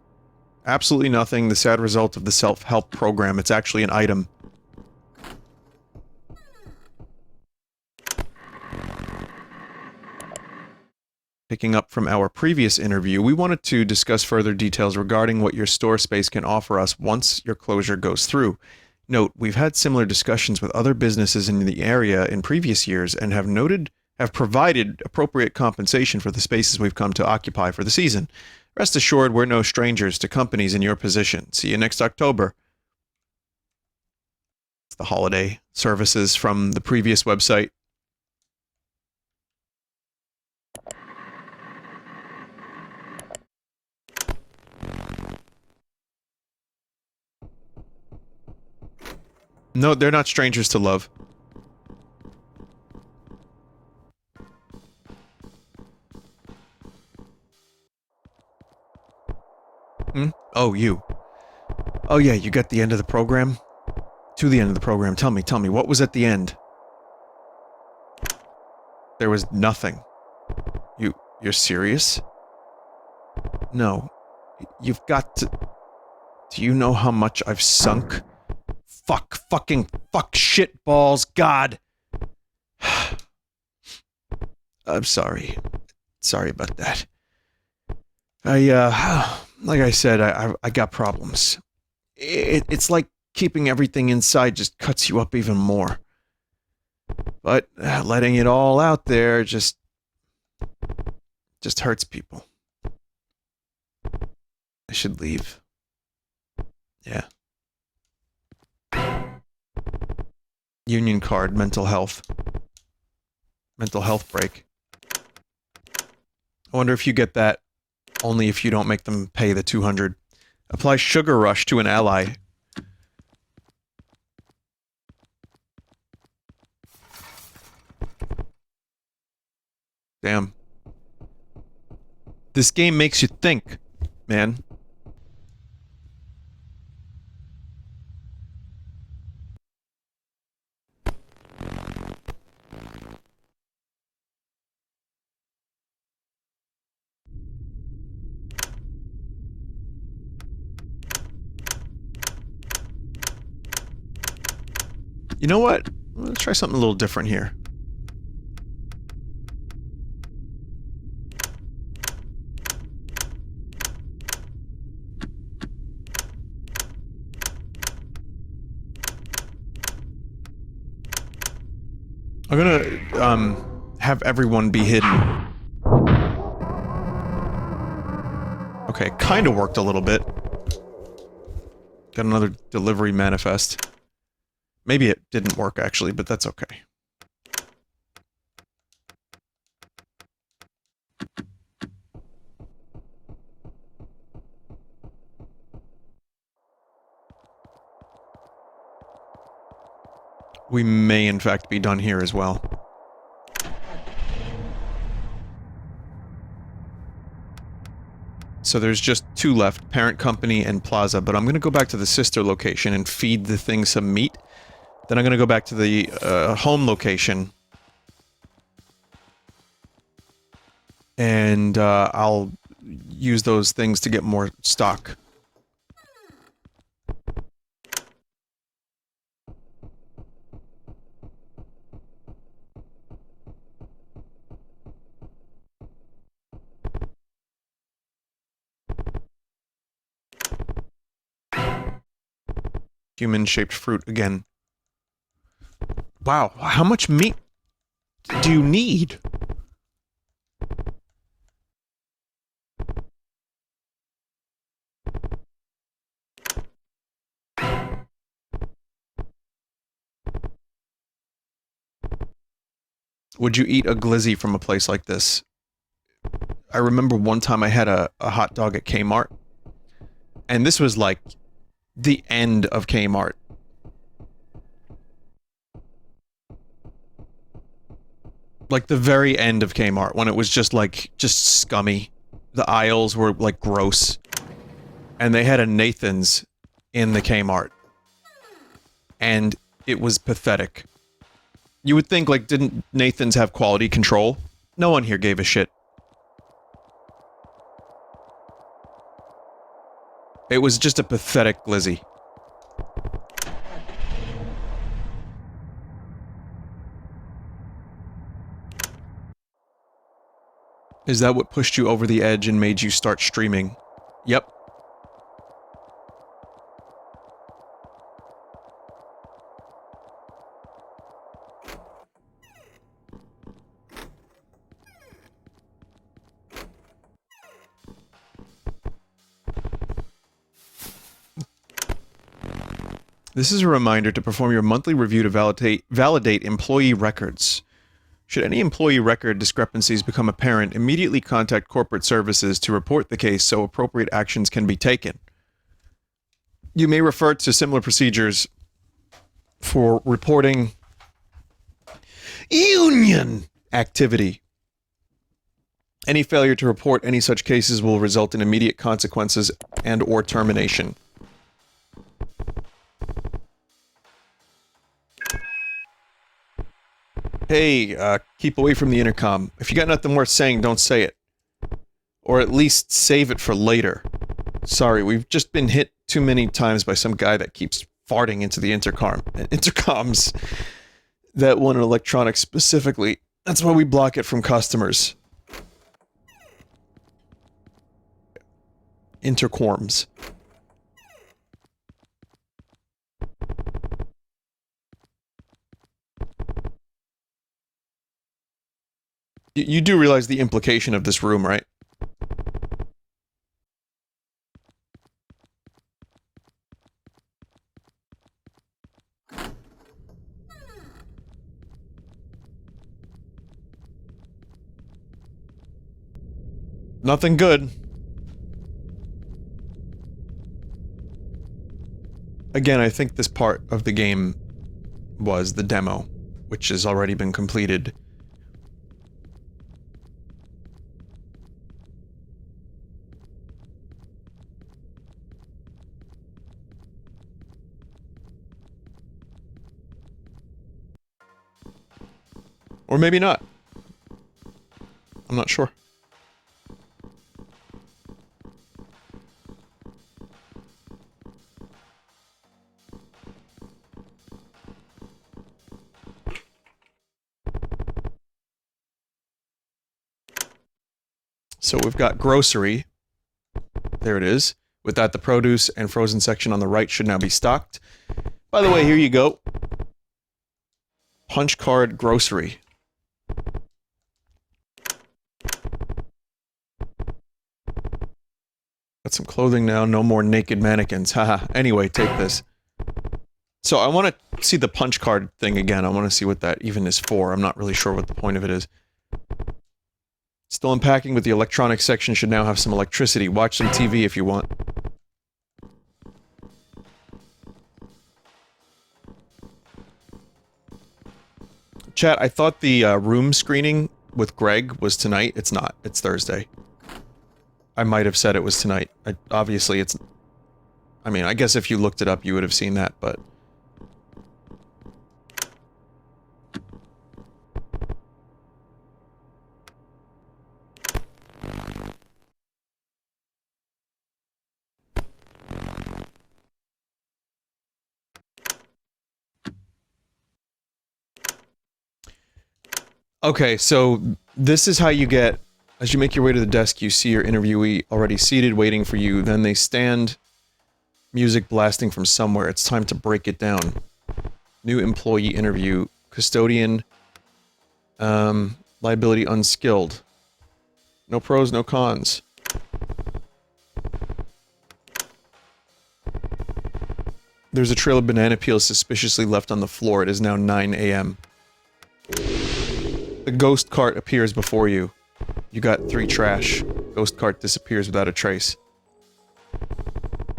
Absolutely nothing. The sad result of the self-help program. It's actually an item. Picking up from our previous interview, we wanted to discuss further details regarding what your store space can offer us once your closure goes through. Note, we've had similar discussions with other businesses in the area in previous years and have provided appropriate compensation for the spaces we've come to occupy for the season. Rest assured, we're no strangers to companies in your position. See you next October. It's the holiday services from the previous website. No, they're not strangers to love. Hmm? Oh, you. Oh yeah, you got the end of the program? To the end of the program. Tell me, what was at the end? There was nothing. You're serious? No. You've got to... Do you know how much I've sunk? Fucking shit balls, God! I'm sorry. Sorry about that. Like I said, I got problems. It's like keeping everything inside just cuts you up even more. But letting it all out there just Just hurts people. I should leave. Yeah. Union card, mental health. Mental health break. I wonder if you get that only if you don't make them pay the 200. Apply sugar rush to an ally. Damn. This game makes you think, man. You know what? Let's try something a little different here. I'm gonna, have everyone be hidden. Okay, kinda worked a little bit. Got another delivery manifest. Maybe it didn't work, actually, but that's okay. We may, in fact, be done here as well. So there's just 2 left, Parent Company and Plaza, but I'm gonna go back to the sister location and feed the thing some meat. Then I'm gonna go back to the, home location. And, I'll use those things to get more stock. Human-shaped fruit again. Wow, how much meat do you need? Would you eat a glizzy from a place like this? I remember one time I had a hot dog at Kmart. And this was like the end of Kmart. Like the very end of Kmart, when it was just like, just scummy. The aisles were like gross. And they had a Nathan's in the Kmart. And it was pathetic. You would think, like, didn't Nathan's have quality control? No one here gave a shit. It was just a pathetic glizzy. Is that what pushed you over the edge and made you start streaming? Yep. This is a reminder to perform your monthly review to validate employee records. Should any employee record discrepancies become apparent, immediately contact corporate services to report the case so appropriate actions can be taken. You may refer to similar procedures for reporting union activity. Any failure to report any such cases will result in immediate consequences and/or termination. Hey, keep away from the intercom. If you got nothing worth saying, don't say it. Or at least save it for later. Sorry, we've just been hit too many times by some guy that keeps farting into the intercoms. That one in electronics specifically. That's why we block it from customers. Intercorms. You do realize the implication of this room, right? Nothing good. Again, I think this part of the game was the demo, which has already been completed. Or maybe not. I'm not sure. So we've got grocery. There it is. With that, the produce and frozen section on the right should now be stocked. By the way, here you go. Punch card grocery. Got some clothing now, no more naked mannequins. Haha. Anyway, take this. So I want to see the punch card thing again. I want to see what that even is for. I'm not really sure what the point of it is. Still unpacking, but the electronics section should now have some electricity. Watch some TV if you want. Chat, I thought the room screening with Greg was tonight. It's not. It's Thursday. I might have said it was tonight. Obviously, it's... I mean, I guess if you looked it up, you would have seen that, but... Okay, so this is how you get... As you make your way to the desk, you see your interviewee already seated, waiting for you. Then they stand, music blasting from somewhere. It's time to break it down. New employee interview. Custodian. Liability unskilled. No pros, no cons. There's a trail of banana peels suspiciously left on the floor. It is now 9 a.m. The ghost cart appears before you. You got 3 trash. Ghost cart disappears without a trace.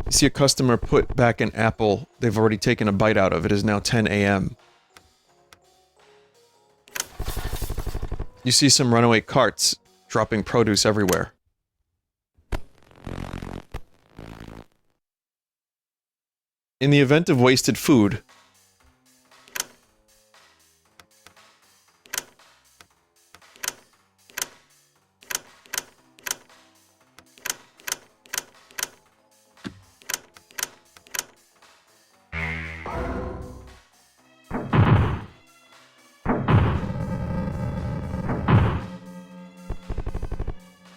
You see a customer put back an apple they've already taken a bite out of. It is now 10 a.m. You see some runaway carts dropping produce everywhere. In the event of wasted food,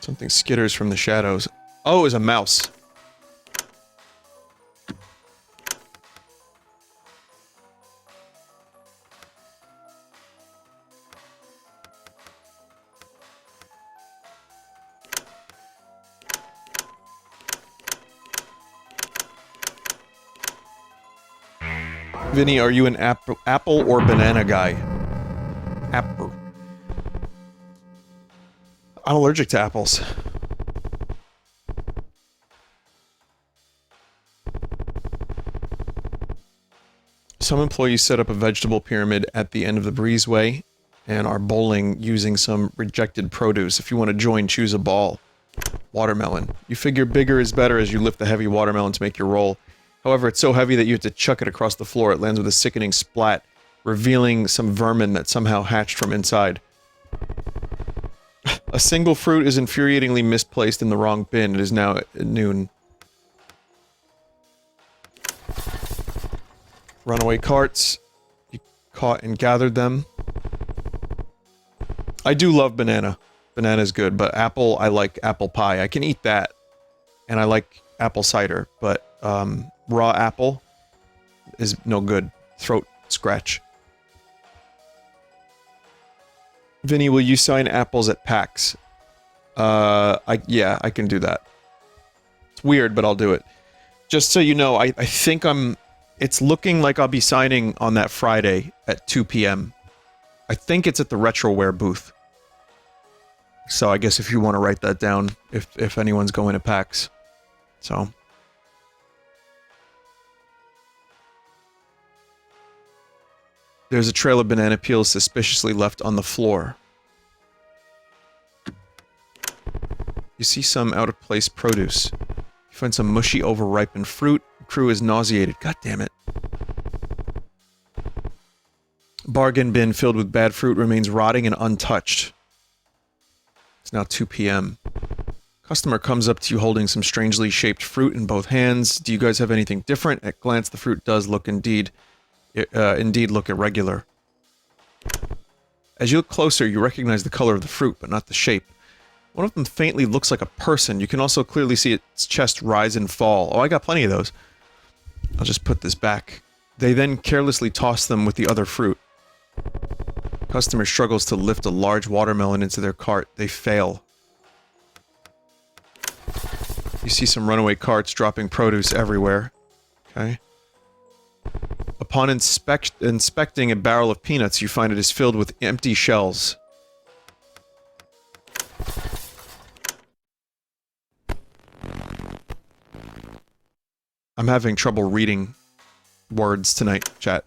something skitters from the shadows. Oh, it was a mouse. Vinny, are you an apple or banana guy? Apple. I'm allergic to apples. Some employees set up a vegetable pyramid at the end of the breezeway and are bowling using some rejected produce. If you want to join, choose a ball. Watermelon. You figure bigger is better as you lift the heavy watermelon to make your roll. However, it's so heavy that you have to chuck it across the floor. It lands with a sickening splat, revealing some vermin that somehow hatched from inside. A single fruit is infuriatingly misplaced in the wrong bin. It is now at noon. Runaway carts. You caught and gathered them. I do love banana. Banana's good, but apple, I like apple pie. I can eat that. And I like apple cider, but, raw apple is no good. Throat scratch. Vinny, will you sign apples at PAX? Yeah, I can do that. It's weird, but I'll do it. Just so you know, I think it's looking like I'll be signing on that Friday at 2 p.m. I think it's at the Retroware booth. So I guess if you want to write that down, if anyone's going to PAX. So. There's a trail of banana peels suspiciously left on the floor. You see some out-of-place produce. You find some mushy, overripened fruit. The crew is nauseated. God damn it. Bargain bin filled with bad fruit remains rotting and untouched. It's now 2 p.m. Customer comes up to you holding some strangely shaped fruit in both hands. Do you guys have anything different? At glance, the fruit does look indeed look irregular. As you look closer, you recognize the color of the fruit, but not the shape. One of them faintly looks like a person. You can also clearly see its chest rise and fall. Oh, I got plenty of those. I'll just put this back. They then carelessly toss them with the other fruit. Customer struggles to lift a large watermelon into their cart. They fail. You see some runaway carts dropping produce everywhere. Okay. Upon inspecting a barrel of peanuts, you find it is filled with empty shells. I'm having trouble reading words tonight, chat.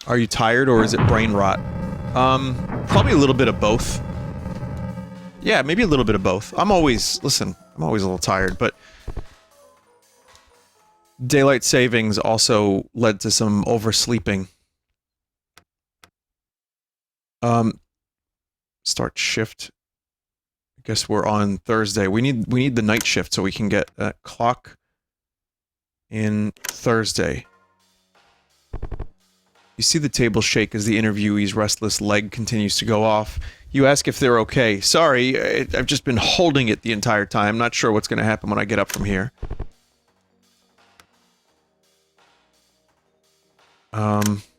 Are you tired or is it brain rot? Probably a little bit of both. Yeah, maybe a little bit of both. I'm always a little tired, but daylight savings also led to some oversleeping. Start shift. I guess we're on Thursday. We need the night shift so we can get a clock in Thursday. You see the table shake as the interviewee's restless leg continues to go off. You ask if they're okay. Sorry, I've just been holding it the entire time. Not sure what's going to happen when I get up from here.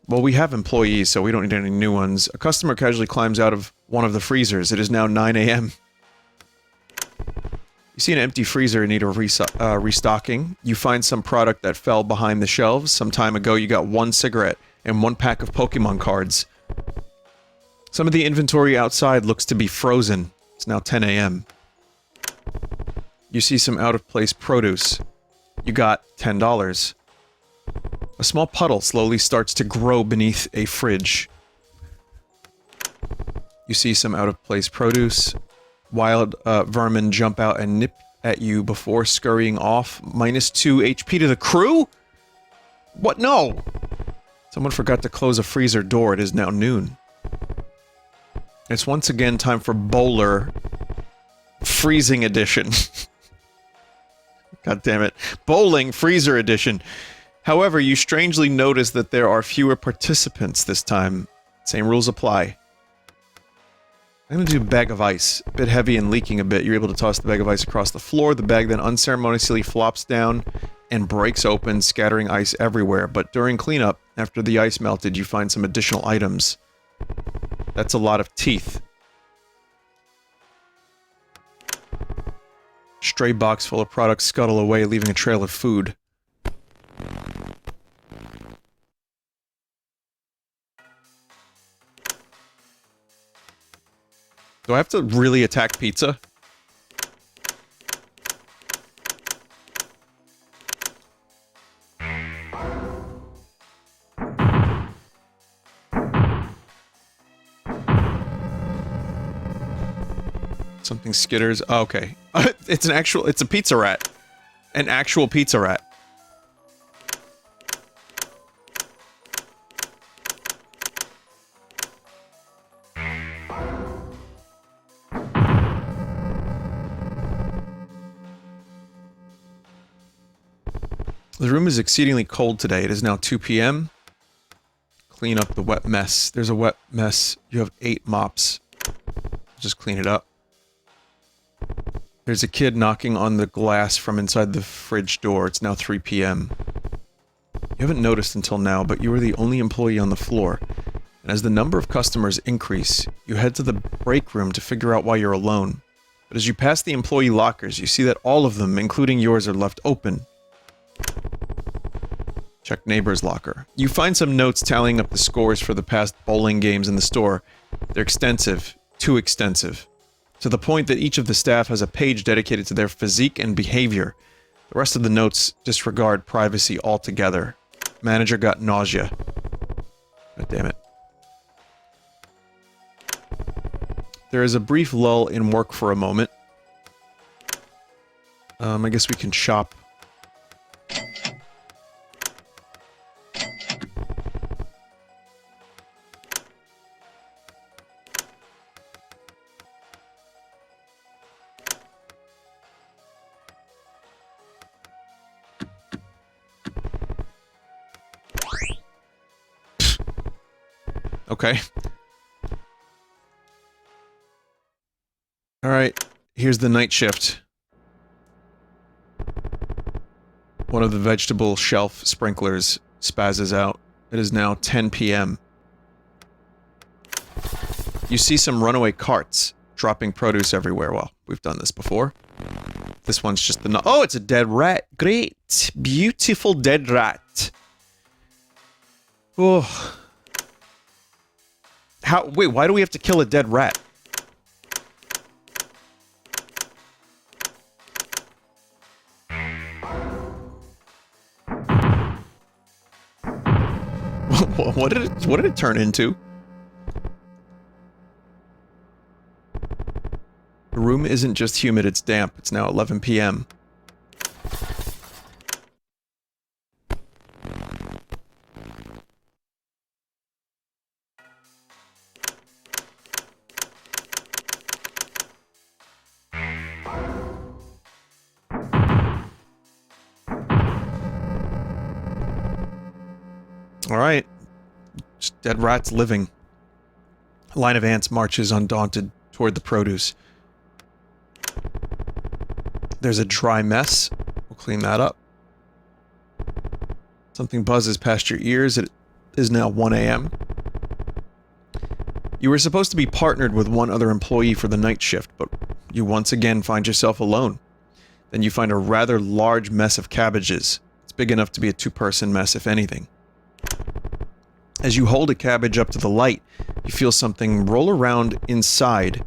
Well, we have employees, so we don't need any new ones. A customer casually climbs out of one of the freezers. It is now 9 a.m. You see an empty freezer in need of restocking. You find some product that fell behind the shelves. Some time ago, you got one cigarette and one pack of Pokemon cards. Some of the inventory outside looks to be frozen. It's now 10 a.m. You see some out-of-place produce. You got $10. A small puddle slowly starts to grow beneath a fridge. You see some out-of-place produce. Wild vermin jump out and nip at you before scurrying off. -2 HP to the crew? What? No! Someone forgot to close a freezer door. It is now noon. It's once again time for Bowler Freezing Edition. God damn it. Bowling Freezer Edition. However, you strangely notice that there are fewer participants this time. Same rules apply. I'm gonna do bag of ice. A bit heavy and leaking a bit. You're able to toss the bag of ice across the floor. The bag then unceremoniously flops down and breaks open, scattering ice everywhere. But during cleanup, after the ice melted, you find some additional items. That's a lot of teeth. Stray box full of products scuttle away, leaving a trail of food. Do I have to really attack pizza? Something skitters. Oh, okay. It's a pizza rat. An actual pizza rat. The room is exceedingly cold today. It is now 2 p.m. Clean up the wet mess. There's a wet mess. You have 8 mops. Just clean it up. There's a kid knocking on the glass from inside the fridge door. It's now 3 p.m. You haven't noticed until now, but you are the only employee on the floor. And as the number of customers increase, you head to the break room to figure out why you're alone. But as you pass the employee lockers, you see that all of them, including yours, are left open. Check neighbor's locker. You find some notes tallying up the scores for the past bowling games in the store. They're extensive. Too extensive. To the point that each of the staff has a page dedicated to their physique and behavior. The rest of the notes disregard privacy altogether. Manager got nausea. God damn it. There is a brief lull in work for a moment. I guess we can shop. Okay. Alright, here's the night shift. One of the vegetable shelf sprinklers spazzes out. It is now 10 p.m. You see some runaway carts dropping produce everywhere. Well, we've done this before. This one's just the... Oh, it's a dead rat. Great. Beautiful dead rat. Oh. How... Wait, why do we have to kill a dead rat? What did it turn into? The room isn't just humid, it's damp. It's now 11 p.m. Alright. Just dead rats living. A line of ants marches undaunted toward the produce. There's a dry mess. We'll clean that up. Something buzzes past your ears. It is now 1 a.m. You were supposed to be partnered with one other employee for the night shift, but you once again find yourself alone. Then you find a rather large mess of cabbages. It's big enough to be a two-person mess, if anything. As you hold a cabbage up to the light, you feel something roll around inside.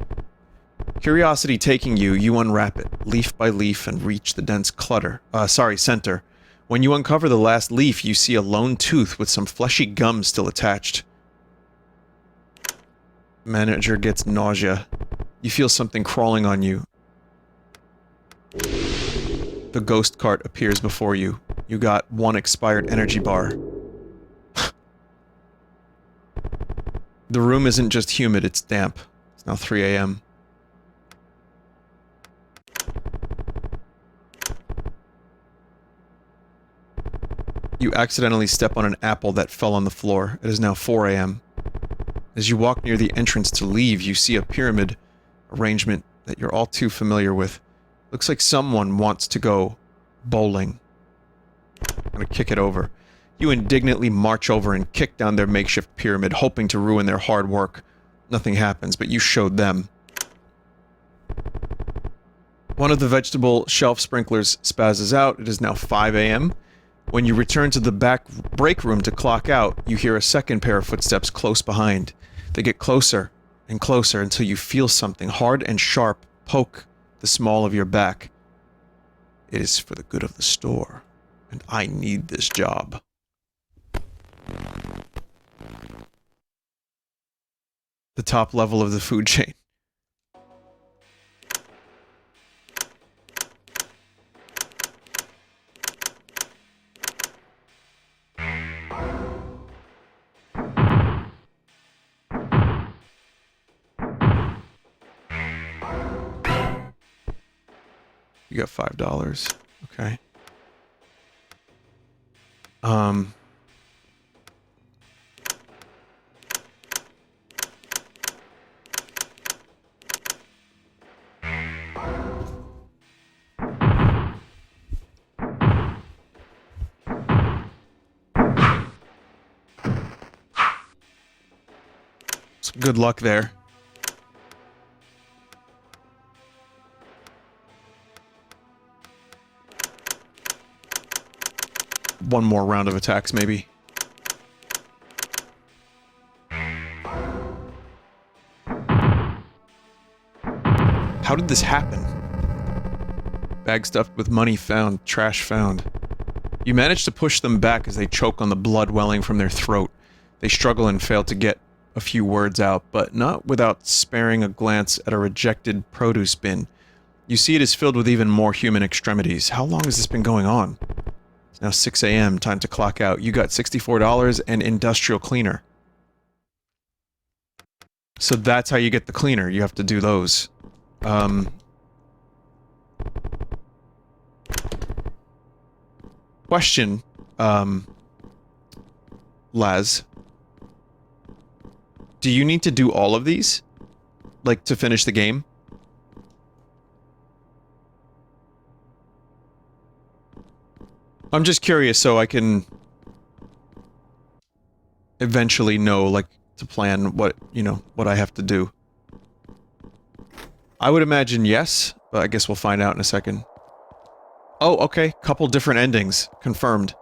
Curiosity taking you, you unwrap it, leaf by leaf, and reach the dense center. When you uncover the last leaf, you see a lone tooth with some fleshy gum still attached. Manager gets nausea. You feel something crawling on you. The ghost cart appears before you. You got one expired energy bar. The room isn't just humid, it's damp. It's now 3 a.m. You accidentally step on an apple that fell on the floor. It is now 4 a.m. As you walk near the entrance to leave, you see a pyramid arrangement that you're all too familiar with. Looks like someone wants to go bowling. I'm gonna kick it over. You indignantly march over and kick down their makeshift pyramid, hoping to ruin their hard work. Nothing happens, but you showed them. One of the vegetable shelf sprinklers spazzes out. It is now 5 a.m. When you return to the back break room to clock out, you hear a second pair of footsteps close behind. They get closer and closer until you feel something hard and sharp poke the small of your back. It is for the good of the store, and I need this job. The top level of the food chain. You got $5. Okay. Good luck there. One more round of attacks, maybe. How did this happen? Bag stuffed with money found, trash found. You manage to push them back as they choke on the blood welling from their throat. They struggle and fail to get a few words out, but not without sparing a glance at a rejected produce bin. You see it is filled with even more human extremities. How long has this been going on? It's now 6 a.m., time to clock out. You got $64 and industrial cleaner. So that's how you get the cleaner. You have to do those. Question, Laz. Do you need to do all of these? Like, to finish the game? I'm just curious so I can eventually know, like, to plan what, you know, what I have to do. I would imagine yes, but I guess we'll find out in a second. Oh, okay. Couple different endings. Confirmed.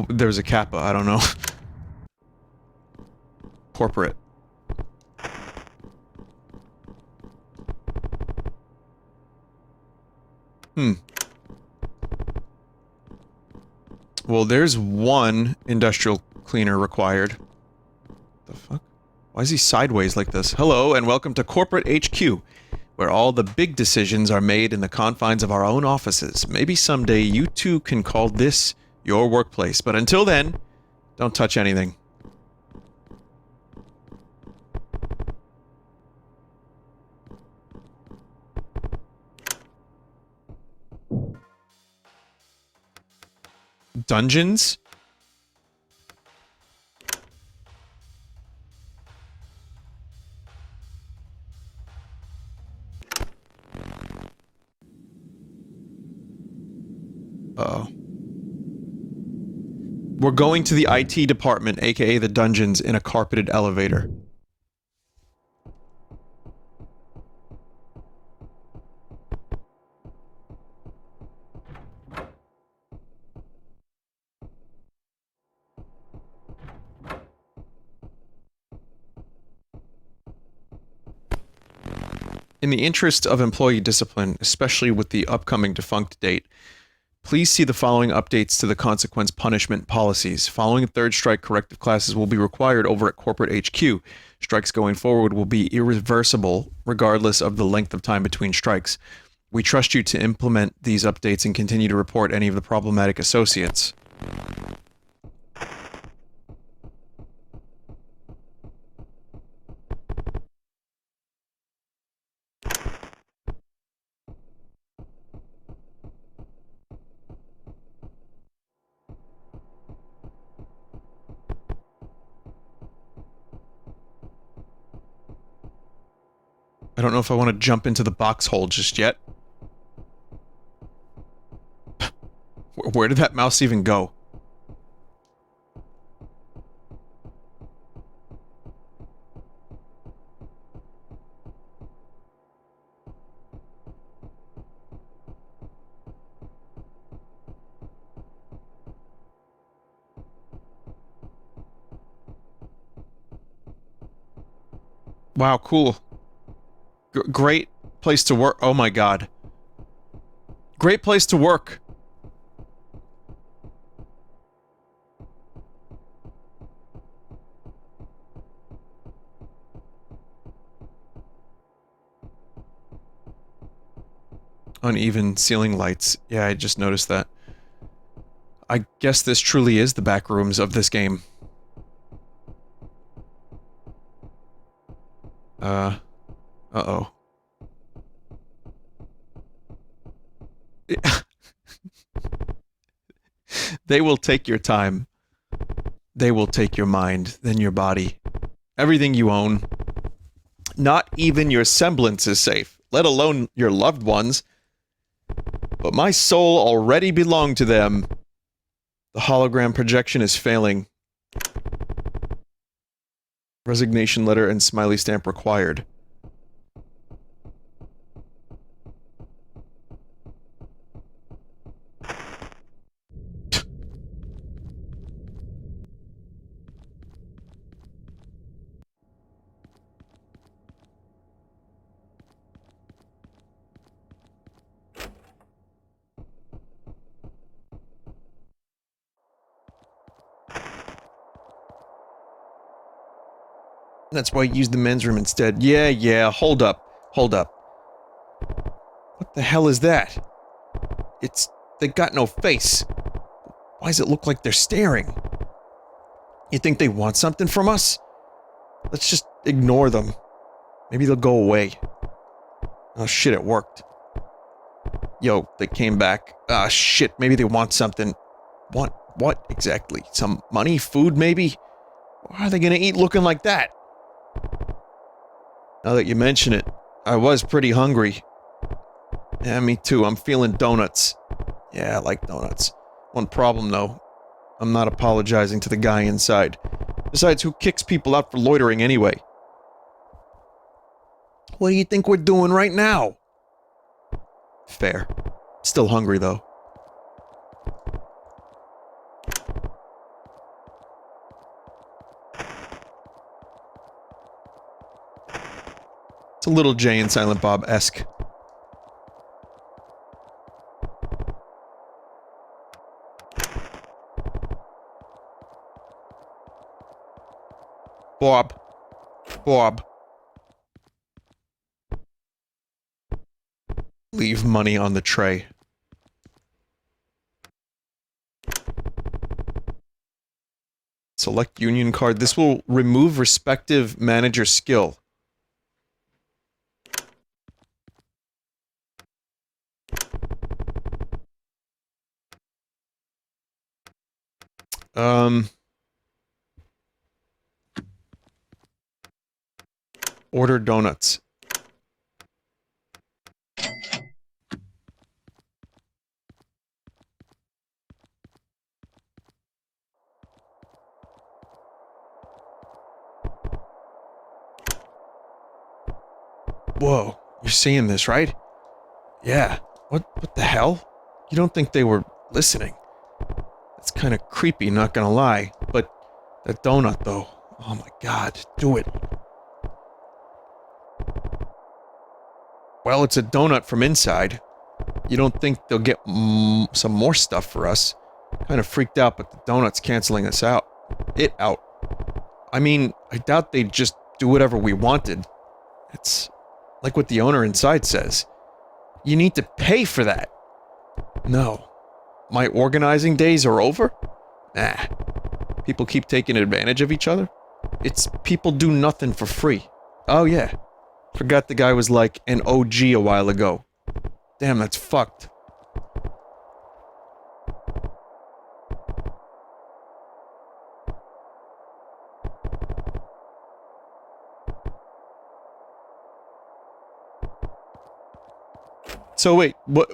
There's a kappa, I don't know. Corporate. Well, there's one industrial cleaner required. The fuck? Why is he sideways like this? Hello, and welcome to Corporate HQ, where all the big decisions are made in the confines of our own offices. Maybe someday you too can call this your workplace, but until then, don't touch anything. Dungeons? Uh-oh. We're going to the IT department, aka the dungeons, in a carpeted elevator. In the interest of employee discipline, especially with the upcoming defunct date, please see the following updates to the consequence punishment policies. Following third strike, corrective classes will be required over at Corporate HQ. Strikes going forward will be irreversible, regardless of the length of time between strikes. We trust you to implement these updates and continue to report any of the problematic associates. I don't know if I want to jump into the box hole just yet. Where did that mouse even go? Wow, cool. Great place to work. Oh my god. Great place to work. Uneven ceiling lights. Yeah, I just noticed that. I guess this truly is the back rooms of this game. Uh-oh. They will take your time. They will take your mind, then your body. Everything you own. Not even your semblance is safe, let alone your loved ones. But my soul already belonged to them. The hologram projection is failing. Resignation letter and smiley stamp required. That's why I used the men's room instead. Yeah, hold up. Hold up. What the hell is that? They got no face. Why does it look like they're staring? You think they want something from us? Let's just ignore them. Maybe they'll go away. Oh shit, it worked. Yo, they came back. Ah shit, maybe they want something. Want what exactly? Some money? Food maybe? What are they gonna eat looking like that? Now that you mention it, I was pretty hungry. Yeah, me too. I'm feeling donuts. Yeah, I like donuts. One problem though. I'm not apologizing to the guy inside. Besides, who kicks people out for loitering anyway? What do you think we're doing right now? Fair. Still hungry though. It's a little Jay and Silent Bob-esque. Bob. Bob. Leave money on the tray. Select union card. This will remove respective manager skill. Order donuts. Whoa, you're seeing this, right? Yeah. What the hell? You don't think they were listening? It's kind of creepy, not gonna lie. But that donut, though. Oh my god, do it. Well, it's a donut from inside. You don't think they'll get some more stuff for us? Kind of freaked out, but the donut's canceling us out. Out. I mean, I doubt they'd just do whatever we wanted. It's like what the owner inside says. You need to pay for that. No. My organizing days are over? Nah. People keep taking advantage of each other? It's people do nothing for free. Oh yeah. Forgot the guy was like an OG a while ago. Damn, that's fucked. So wait, what?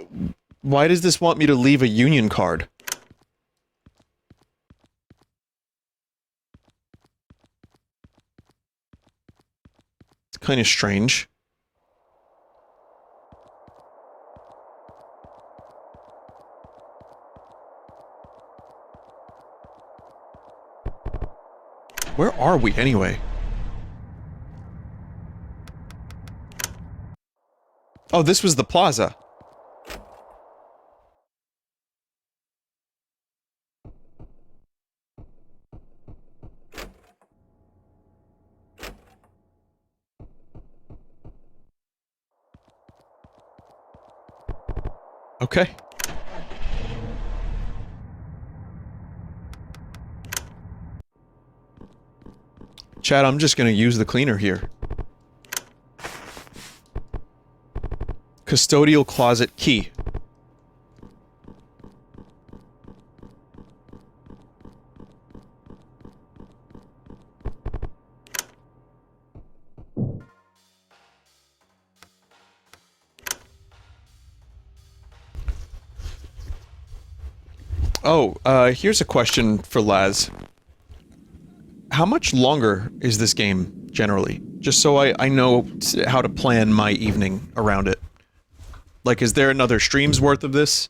Why does this want me to leave a union card? It's kind of strange. Where are we anyway? Oh, this was the plaza. Okay. Chad, I'm just gonna use the cleaner here. Custodial closet key. Oh, here's a question for Laz. How much longer is this game, generally? Just so I know how to plan my evening around it. Like, is there another stream's worth of this?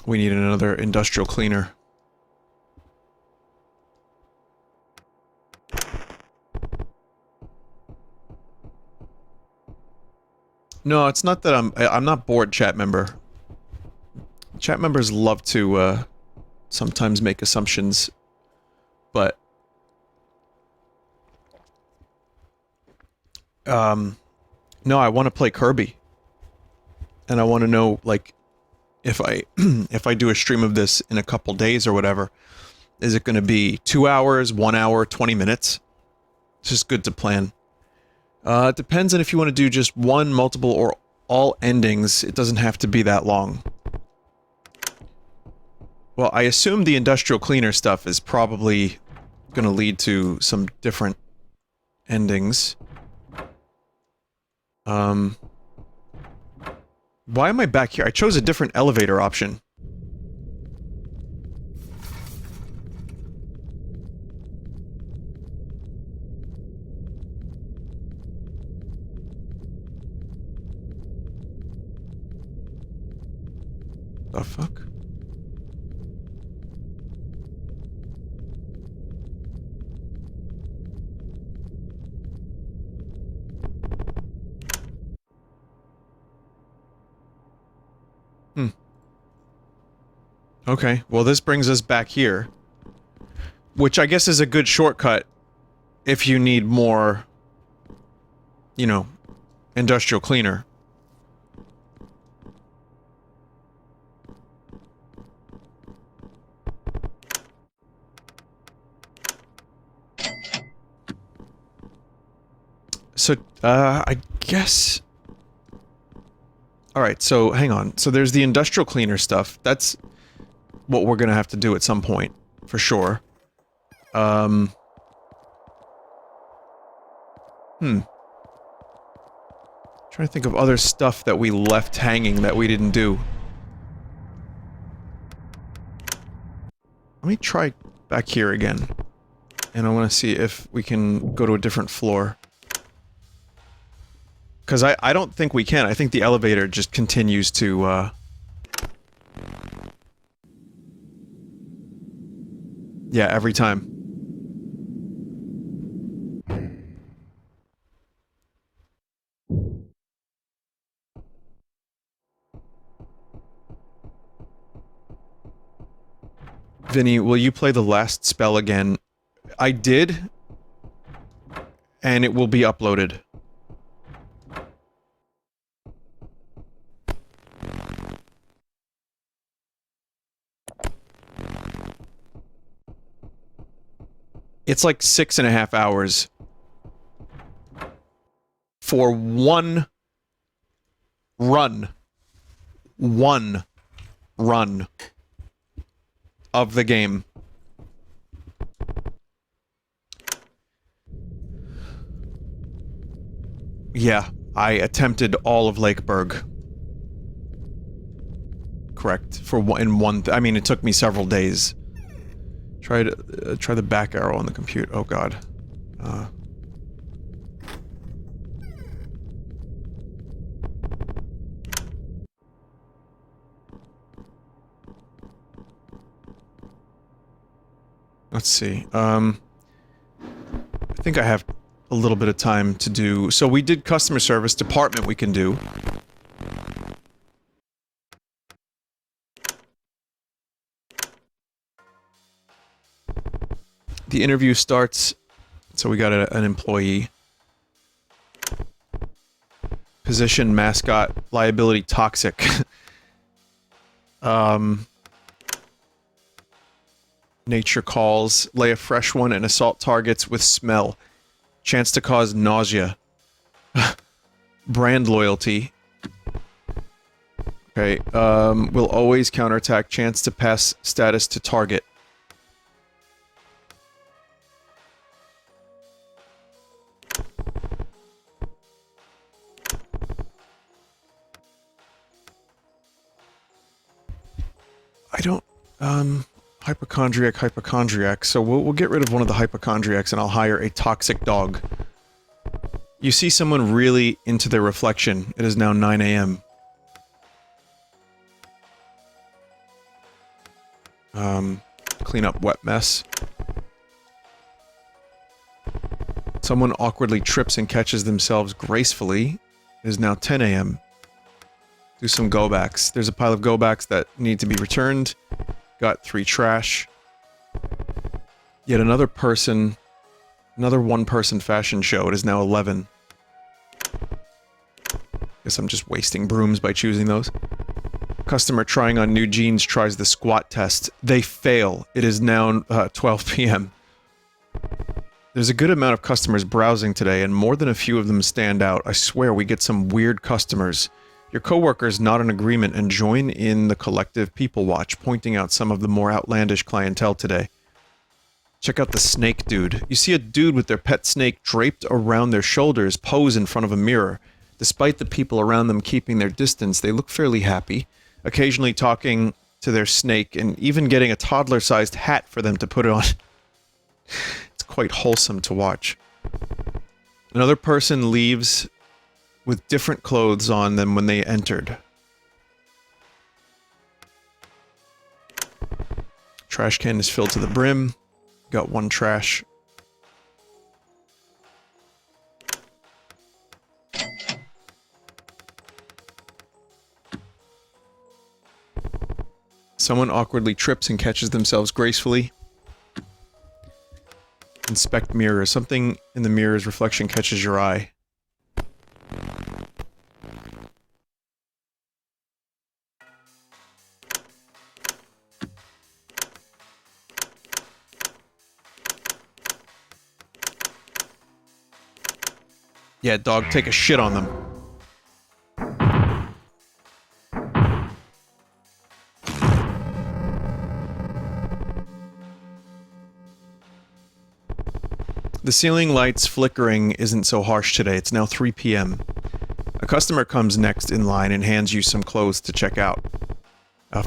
We need another industrial cleaner. No, it's not that I'm not bored, chat member. Chat members love to, sometimes make assumptions, but... no, I want to play Kirby. And I want to know, like, if I, if I do a stream of this in a couple days or whatever, is it going to be 2 hours, 1 hour, 20 minutes? It's just good to plan. It depends on if you want to do just one, multiple, or all endings. It doesn't have to be that long. Well, I assume the industrial cleaner stuff is probably going to lead to some different endings. Why am I back here? I chose a different elevator option. The fuck? Okay, well this brings us back here. Which I guess is a good shortcut if you need more, you know, industrial cleaner. So, I guess... Alright, so hang on. So there's the industrial cleaner stuff. That's what we're gonna have to do at some point, for sure. Trying to think of other stuff that we left hanging that we didn't do. Let me try back here again. And I want to see if we can go to a different floor. Because I don't think we can. I think the elevator just continues to, yeah, every time. Vinny, will you play the last spell again? I did. And it will be uploaded. It's like 6.5 hours for one run. One run of the game. Yeah, I attempted all of Lakeburg. Correct. I mean, it took me several days. Try the back arrow on the computer. Oh god. Let's see. I think I have a little bit of time to do... So we did customer service department we can do. The interview starts... So we got an employee. Position, mascot, liability, toxic. Nature calls, lay a fresh one and assault targets with smell. Chance to cause nausea. Brand loyalty. Okay, will always counterattack. Chance to pass status to target. don't... hypochondriac. So we'll get rid of one of the hypochondriacs and I'll hire a toxic dog. You see someone really into their reflection. It is now 9 a.m. Clean up wet mess. Someone awkwardly trips and catches themselves gracefully. It is now 10 a.m. Do some go-backs. There's a pile of go-backs that need to be returned. Got 3 trash. Yet another person... Another one-person fashion show. It is now 11. Guess I'm just wasting brooms by choosing those. Customer trying on new jeans tries the squat test. They fail. It is now 12 p.m. There's a good amount of customers browsing today, and more than a few of them stand out. I swear we get some weird customers. Your coworkers nod in agreement and join in the collective people watch, pointing out some of the more outlandish clientele today. Check out the snake dude. You see a dude with their pet snake draped around their shoulders pose in front of a mirror. Despite the people around them keeping their distance, they look fairly happy, occasionally talking to their snake and even getting a toddler-sized hat for them to put on. It's quite wholesome to watch. Another person leaves with different clothes on than when they entered. Trash can is filled to the brim. Got 1 trash. Someone awkwardly trips and catches themselves gracefully. Inspect mirror. Something in the mirror's reflection catches your eye. Yeah, dog, take a shit on them. The ceiling light's flickering isn't so harsh today. It's now 3 p.m. A customer comes next in line and hands you some clothes to check out.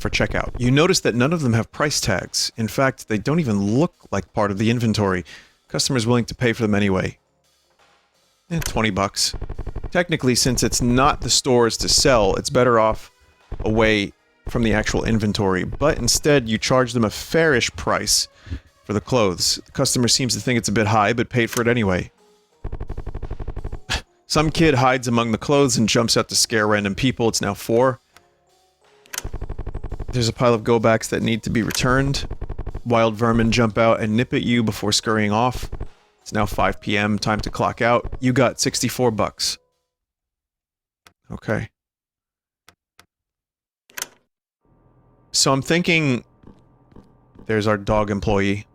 For checkout. You notice that none of them have price tags. In fact, they don't even look like part of the inventory. Customer's willing to pay for them anyway. 20 bucks. Technically, since it's not the store's to sell, it's better off away from the actual inventory, but instead you charge them a fairish price for the clothes. The customer seems to think it's a bit high, but paid for it anyway. Some kid hides among the clothes and jumps out to scare random people. It's now 4. There's a pile of go-backs that need to be returned. Wild vermin jump out and nip at you before scurrying off. It's now 5 p.m. Time to clock out. You got 64 bucks. Okay. So I'm thinking... There's our dog employee.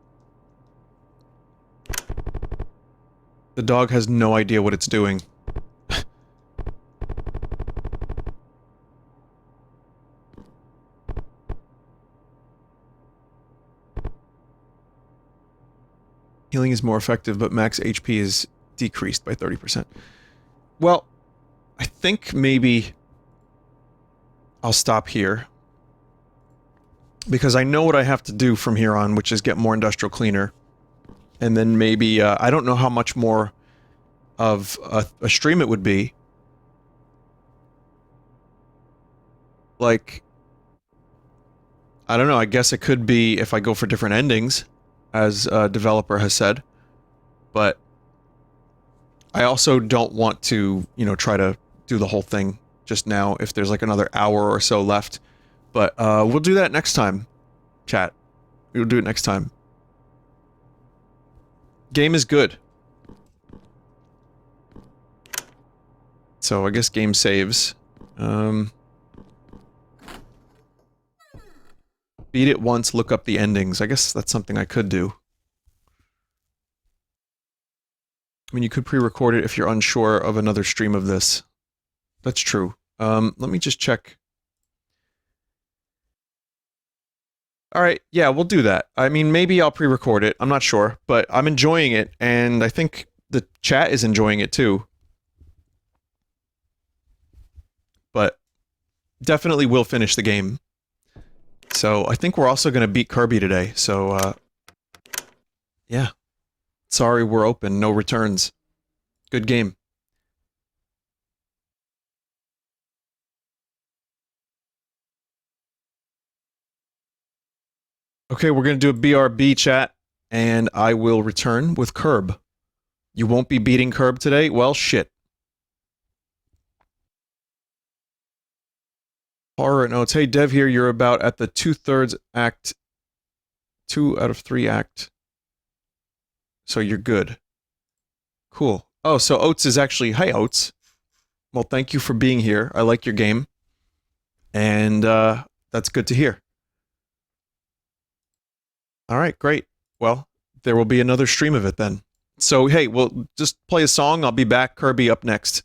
The dog has no idea what it's doing. Healing is more effective, but max HP is decreased by 30%. Well, I think maybe I'll stop here. Because I know what I have to do from here on, which is get more industrial cleaner. And then maybe, I don't know how much more of a stream it would be. Like, I don't know, I guess it could be if I go for different endings, as a developer has said. But I also don't want to, you know, try to do the whole thing just now if there's like another hour or so left. But we'll do that next time, chat. We'll do it next time. Game is good. So I guess game saves. Beat it once, look up the endings. I guess that's something I could do. I mean, you could pre-record it if you're unsure of another stream of this. That's true. Let me just check. Alright, yeah, we'll do that. I mean, maybe I'll pre-record it. I'm not sure. But I'm enjoying it, and I think the chat is enjoying it too. But definitely will finish the game. So I think we're also going to beat Kirby today. So, yeah. Sorry, we're open. No returns. Good game. Okay, we're going to do a BRB chat, and I will return with Curb. You won't be beating Curb today? Well, shit. Horror notes. Hey, Dev here. You're about at the 2/3 act. 2 out of 3 act. So you're good. Cool. Oh, so Oates is actually... Hi, Oates. Well, thank you for being here. I like your game. And that's good to hear. All right, great. Well, there will be another stream of it then. So, hey, we'll just play a song. I'll be back. Kirby up next.